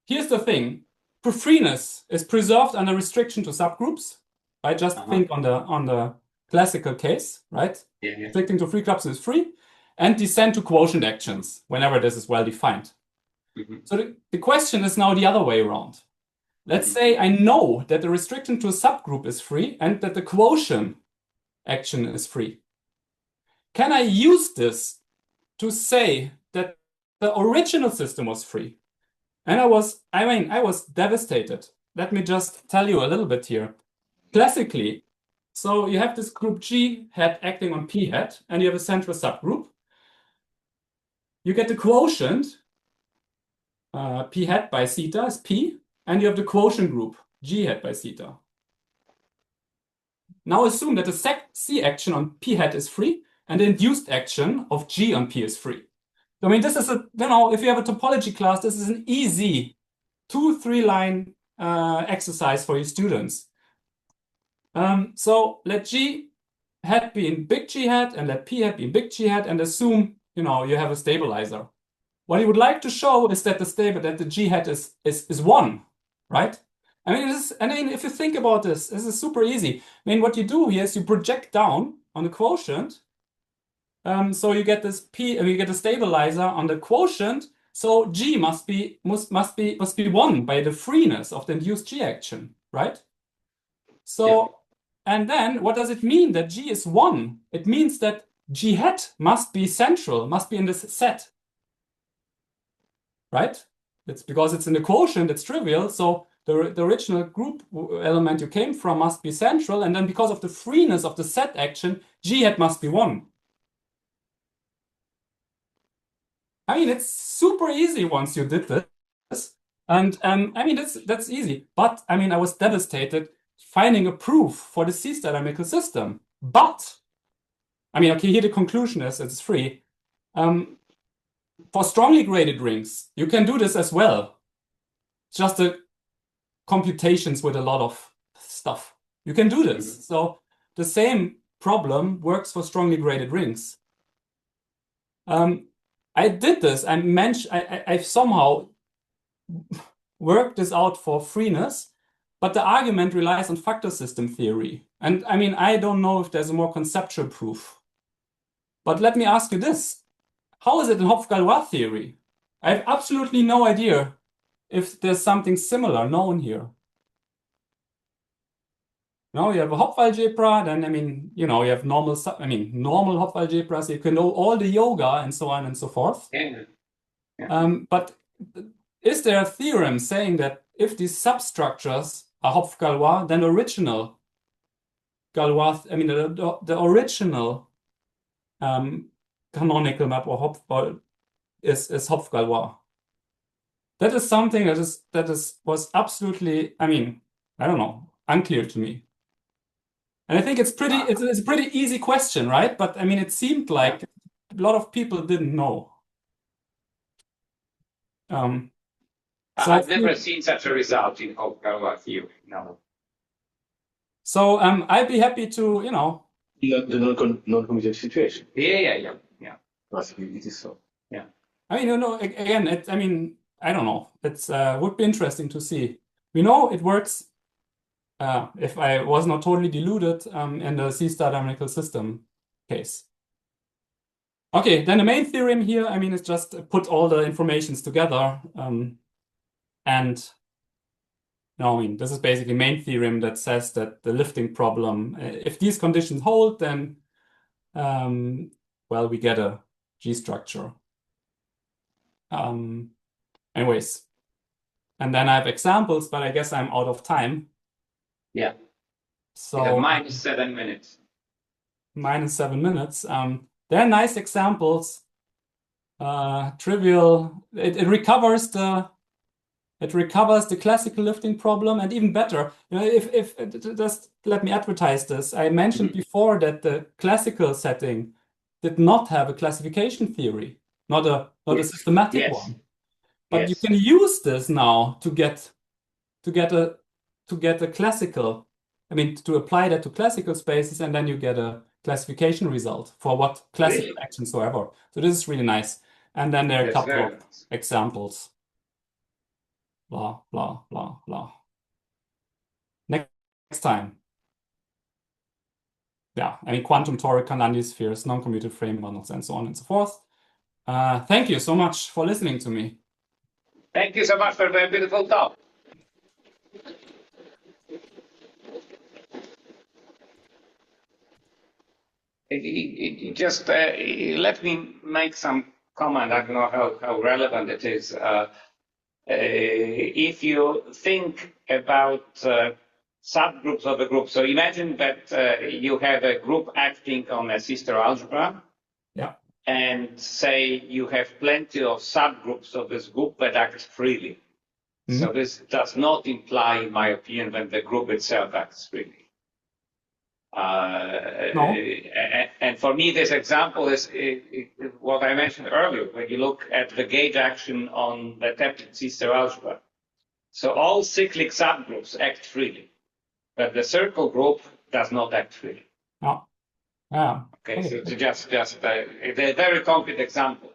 here's the thing. Freeness is preserved under restriction to subgroups. I just think on the classical case, right? Yeah. Restricting to free clubs is free, and descent to quotient actions whenever this is well defined. So the question is now the other way around. Let's say I know that the restriction to a subgroup is free and that the quotient action is free. Can I use this to say that the original system was free? And I was devastated. Let me just tell you a little bit here. Classically, so you have this group G hat acting on P hat, and you have a central subgroup. You get the quotient, P hat by theta is P, and you have the quotient group, G hat by theta. Now assume that the C action on P hat is free, and the induced action of G on P is free. I mean, this is if you have a topology class, this is an easy 2-3 line exercise for your students. So let G hat be in big G hat and let P hat be in big G hat and assume, you have a stabilizer. What you would like to show is that the G hat is 1, right? I mean, if you think about this is super easy. I mean, what you do here is you project down on the quotient. So you get this you get a stabilizer on the quotient. So G must be 1 by the freeness of the induced G action, right? So, and then what does it mean that G is 1? It means that G hat must be central, must be in this set, right? It's because it's in the quotient, it's trivial. So the original group element you came from must be central. And then because of the freeness of the set action, G hat must be 1. I mean, it's super easy once you did this. And I mean, that's easy. But I mean, I was devastated finding a proof for the C-dynamical system. But I mean, okay, here the conclusion is it's free. For strongly graded rings, you can do this as well. It's just the computations with a lot of stuff. You can do this. So the same problem works for strongly graded rings. I did this. I've somehow worked this out for freeness, but the argument relies on factor system theory. And I mean, I don't know if there's a more conceptual proof. But let me ask you this. How is it in Hopf-Galois theory? I have absolutely no idea if there's something similar known here. Now you have a Hopf algebra, then I mean, you know, you have normal Hopf algebras, you can know all the yoga and so on and so forth. Yeah. Yeah. But is there a theorem saying that if these substructures are Hopf-Galois, then original Galois, I mean the original canonical map or Hopf is Hopf-Galois. That is something was absolutely, I mean, I don't know, unclear to me. And I think it's a pretty easy question, right? But I mean, it seemed like a lot of people didn't know. So I've never seen such a result in Hopf-Galois theory. No. So I'd be happy to, you know. The non-commutative situation. Yeah. It is so. Yeah. I mean, you know, again, I mean, I don't know. It's would be interesting to see. We know it works. If I was not totally deluded in the C-star dynamical system case. Okay, then the main theorem here, I mean, is just put all the informations together. And no, I mean, this is basically main theorem that says that the lifting problem, if these conditions hold, then, well, we get a G structure. Anyways, and then I have examples, but I guess I'm out of time. Yeah. So -7 minutes. -7 minutes. They're nice examples. Trivial. It recovers the classical lifting problem, and even better, you know, if just let me advertise this. I mentioned before that the classical setting did not have a classification theory, not a systematic one. But you can use this now to get a classical, I mean, to apply that to classical spaces, and then you get a classification result for what classical actions so ever. So this is really nice. And then there are a couple of examples. Blah, blah, blah, blah. Next time. Yeah, I mean, quantum toric Canlandian spheres, non-commutative frame bundles, and so on and so forth. Thank you so much for listening to me. Thank you so much for a very beautiful talk. Just let me make some comment. I don't know how relevant it is. If you think about subgroups of a group, so imagine that you have a group acting on a sister algebra. Yeah. And say you have plenty of subgroups of this group that act freely. So this does not imply, in my opinion, that the group itself acts freely. No. And for me, this example is what I mentioned earlier, when you look at the gauge action on the Teplin sister algebra. So all cyclic subgroups act freely, but the circle group does not act freely. Oh. Yeah. Okay, so it's just a very concrete example.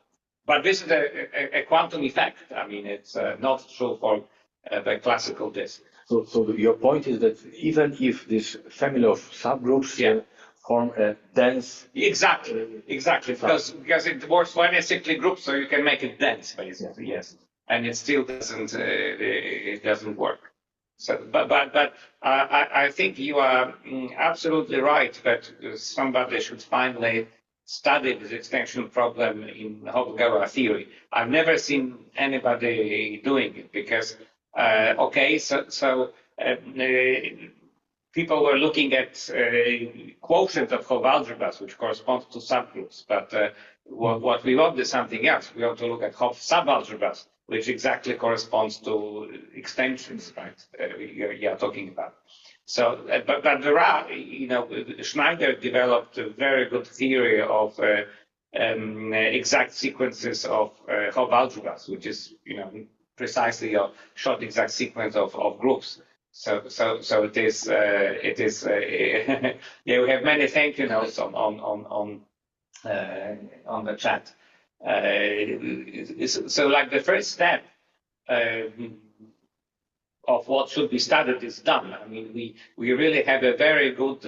But this is a quantum effect. I mean, it's not true for the classical disk. So your point is that even if this family of subgroups form a dense... Exactly. Because it works for any cyclic group, so you can make it dense, basically, yes. And it still doesn't work. So, but I think you are absolutely right that somebody should finally study this extension problem in Hopf-Galois theory. I've never seen anybody doing it because, people were looking at quotient of Hopf algebras, which corresponds to subgroups. But what we want is something else. We want to look at Hopf subalgebras, which exactly corresponds to extensions, right? You are talking about. So, but there are, Schneider developed a very good theory of exact sequences of Hopf algebras, which is, precisely a short exact sequence of groups. So it is yeah, we have many thank you notes on the chat. So like the first step of what should be studied is done. I mean, we really have a very good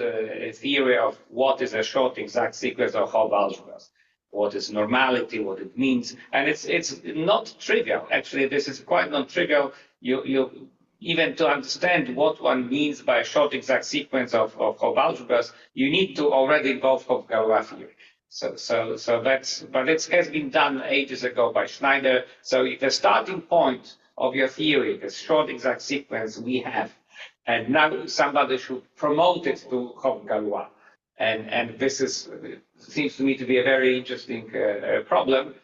theory of what is a short exact sequence of Hopf algebras, what is normality, what it means, and it's not trivial. Actually, this is quite non-trivial. You even to understand what one means by a short exact sequence of Hopf algebras, you need to already involve Hopf-Galois theory. So that's, but it has been done ages ago by Schneider. So if the starting point of your theory, the short exact sequence we have, and now somebody should promote it to Hopf-Galois. And this seems to me to be a very interesting problem.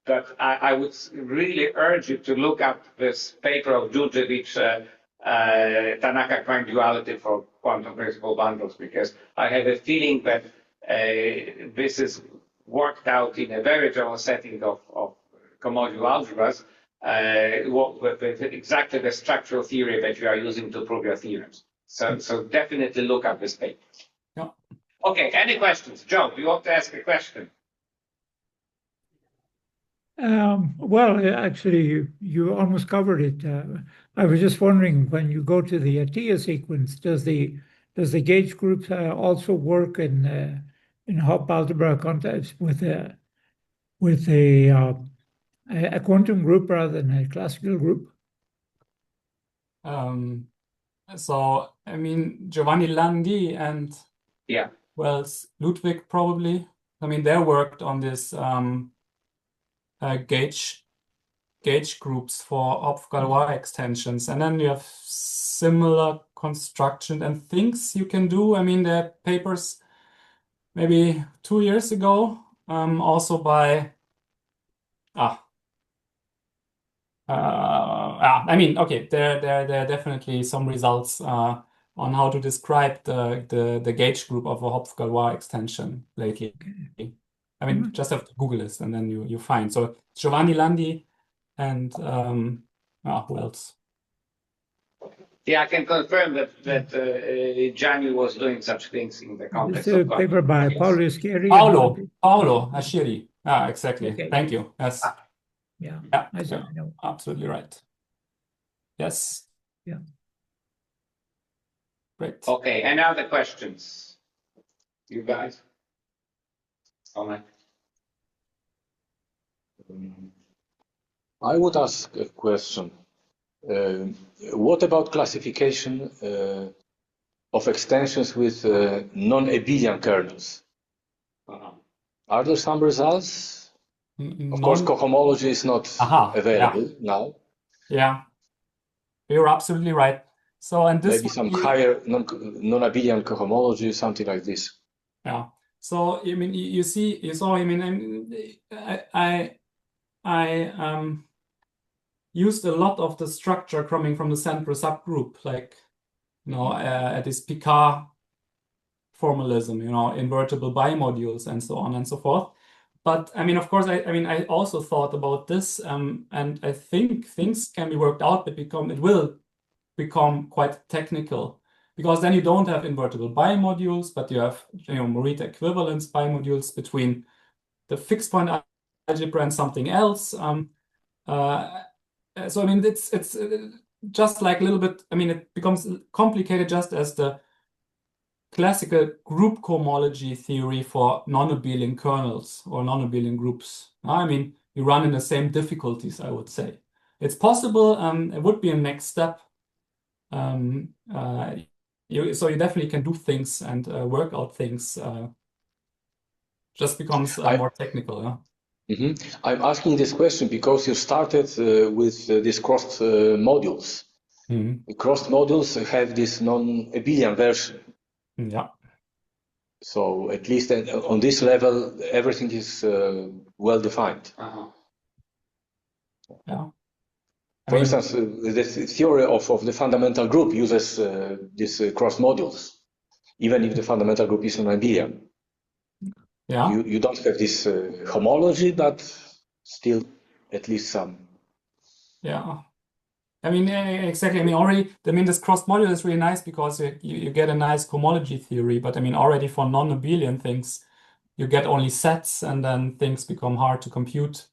But I would really urge you to look up this paper of Djurdjevic, Tanaka-Klein duality for quantum principal bundles, because I have a feeling that this is worked out in a very general setting of commodule algebras, with exactly the structural theory that you are using to prove your theorems. So definitely look up this paper. Yeah. Okay, any questions? Joe, do you want to ask a question? Well, actually, you almost covered it. I was just wondering, when you go to the Atiyah sequence, does the gauge group also work in Hopf algebra context with a quantum group rather than a classical group? So I mean, Giovanni Landi and Ludwig probably. I mean, they worked on this gauge groups for Hopf-Galois extensions, and then you have similar construction and things you can do. I mean, there are papers maybe 2 years ago, also by I mean, okay, there are definitely some results on how to describe the gauge group of a Hopf-Galois extension lately. I mean, just have to Google this and then you find. So Giovanni Landi and who else? Yeah, I can confirm that Gianni was doing such things in the context of a paper by Paolo Aschieri. Paolo Aschieri. Exactly. Okay. Thank you. Yes. Yeah. I know. Absolutely right. Yes. Yeah. Great. Okay. Any other questions? You guys? All right. I would ask a question. What about classification of extensions with non-abelian kernels? Are there some results? Of course, cohomology is not available now. Yeah, you're absolutely right. So, and this maybe some higher non-abelian cohomology, something like this. Yeah. So I mean, you saw. I mean, I used a lot of the structure coming from the central subgroup, like this Picard formalism, invertible bimodules and so on and so forth. But I mean, of course, I also thought about this, and I think things can be worked out, but it will become quite technical, because then you don't have invertible bimodules, but you have Morita equivalence bimodules between the fixed point algebra and something else. So I mean, it's just like a little bit. I mean, it becomes complicated just as the classical group cohomology theory for non-abelian kernels or non-abelian groups. I mean, you run in the same difficulties, I would say. It's possible, it would be a next step. So you definitely can do things and work out things. Just becomes more technical, yeah. I'm asking this question because you started with these crossed modules. The crossed modules have this non-abelian version. Yeah. So at least on this level, everything is well defined. Yeah. For instance, the theory of the fundamental group uses these cross modules, even if the fundamental group is an abelian. Yeah. You don't have this homology, but still at least some. Yeah. I mean, exactly. I mean, already, this cross module is really nice because you get a nice cohomology theory. But I mean, already for non-abelian things, you get only sets, and then things become hard to compute,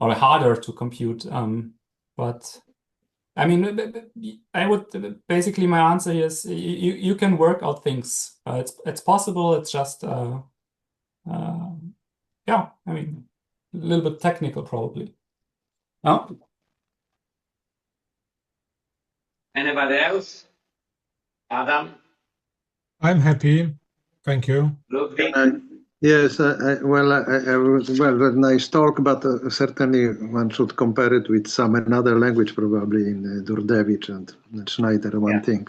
or harder to compute. But I mean, I would basically, my answer is you can work out things. It's possible. It's just yeah. I mean, a little bit technical probably. Oh. Anybody else? Adam? I'm happy. Thank you. Ludwig? Yes, nice talk, but certainly one should compare it with some another language, probably in Durdevich and Schneider, one thing.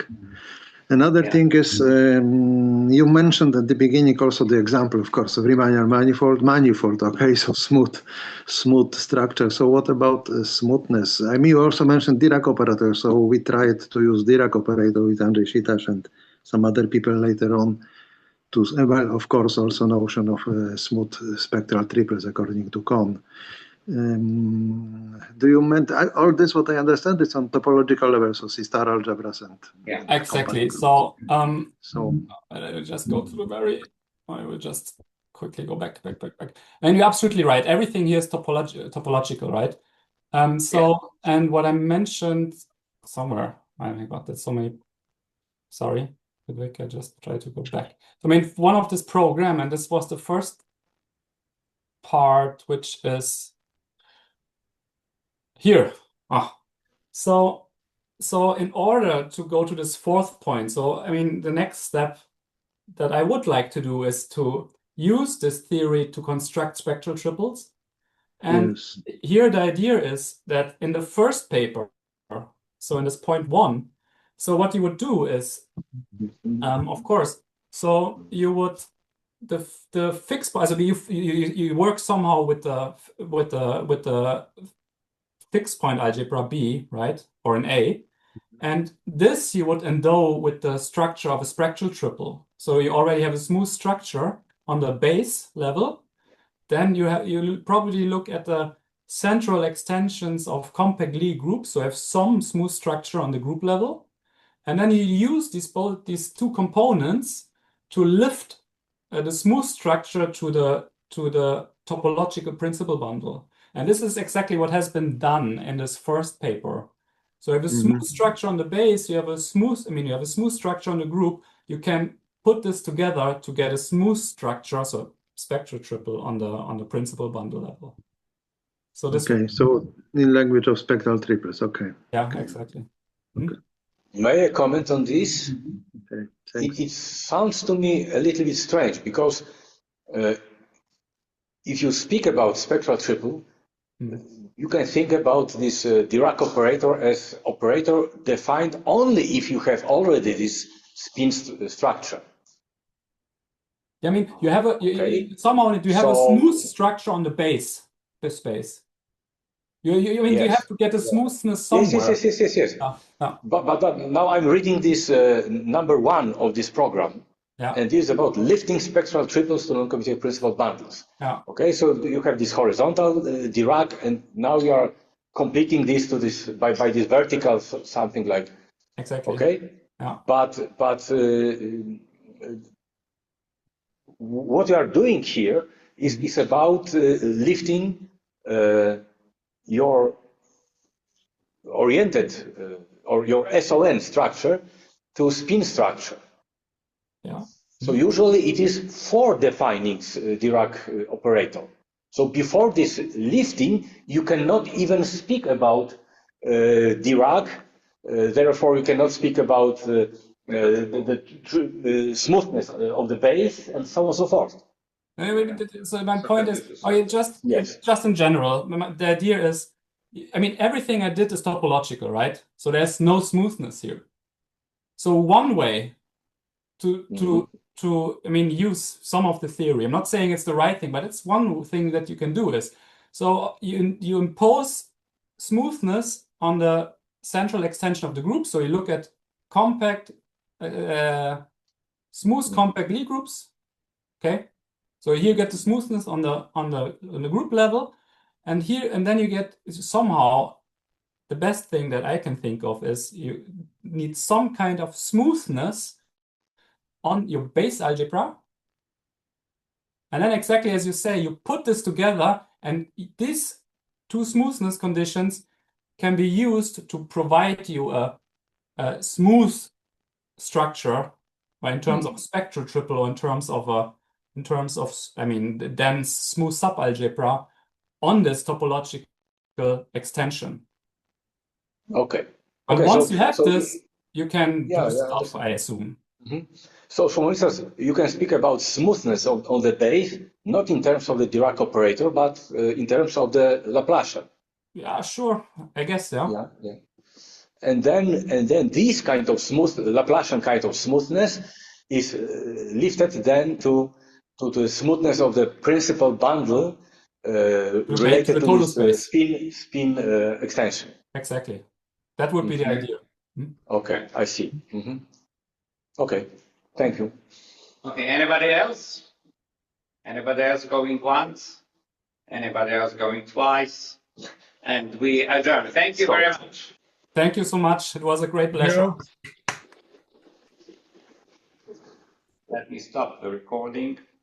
Another thing is, you mentioned at the beginning also the example, of course, of Riemann manifold, okay, so smooth structure. So what about smoothness? I mean, you also mentioned Dirac operator, so we tried to use Dirac operator with Andrzej Sitasz and some other people later on. Well, of course, also notion of smooth spectral triples according to Kohn. Do you mean all this? What I understand is on topological level, so C-star algebras and exactly. So I will just go to the very. I will just quickly go back. And you're absolutely right. Everything here is topological, right? And what I mentioned somewhere, I got that so many. Sorry. I just try to go back. I mean, one of this program, and this was the first part, which is here. So in order to go to this fourth point, so I mean, the next step that I would like to do is to use this theory to construct spectral triples. And here the idea is that in the first paper, so in this point 1, so what you would do is, of course, so you would the fixed point. So you work somehow with the fixed point algebra B, right, or an A, and this you would endow with the structure of a spectral triple. So you already have a smooth structure on the base level. Then you probably look at the central extensions of compact Lie groups, so have some smooth structure on the group level. And then you use these two components to lift the smooth structure to the topological principal bundle. And this is exactly what has been done in this first paper. So you have a smooth structure on the base, you have a smooth structure on the group. You can put this together to get a smooth structure, so spectral triple on the principal bundle level. So this so in language of spectral triples, exactly. May I comment on this? It sounds to me a little bit strange because if you speak about spectral triple, you can think about this Dirac operator as operator defined only if you have already this spin structure. I mean, you have somehow you have a smooth structure on the base, this space. You have to get the smoothness somewhere. Yes. But now I'm reading this number 1 of this program, and this is about lifting spectral triples to non-commutative principal bundles. Okay, so you have this horizontal Dirac, and now you are completing this to this by this vertical something like. Exactly. Okay. But what you are doing here is about lifting your oriented or your SON structure to spin structure. So usually it is for defining Dirac operator. So before this lifting, you cannot even speak about Dirac. Therefore, you cannot speak about the smoothness of the base and so on and so forth. So my point is, just in general, the idea is, I mean, everything I did is topological, right? So there's no smoothness here. So one way to use some of the theory, I'm not saying it's the right thing, but it's one thing that you can do is, so you impose smoothness on the central extension of the group. So you look at compact, smooth compact Lie groups. Okay, so here you get the smoothness on the group level, and then you get somehow the best thing that I can think of is you need some kind of smoothness on your base algebra. And then exactly as you say, you put this together, and these two smoothness conditions can be used to provide you a smooth structure, in terms of spectral triple, or in terms of the dense smooth subalgebra on this topological extension. Okay. But okay, once so, you have so this, you can do stuff, understand. I assume. So, for instance, you can speak about smoothness on the base, not in terms of the Dirac operator, but in terms of the Laplacian. Yeah, sure. I guess so. Yeah, yeah. And then this kind of Laplacian kind of smoothness is lifted then to the smoothness of the principal bundle related to this spin extension. Exactly. That would be the idea. Okay, I see. Okay, thank you. Okay, anybody else? Anybody else going once? Anybody else going twice? And we adjourn. Thank you very much. Thank you so much. It was a great pleasure. Let me stop the recording.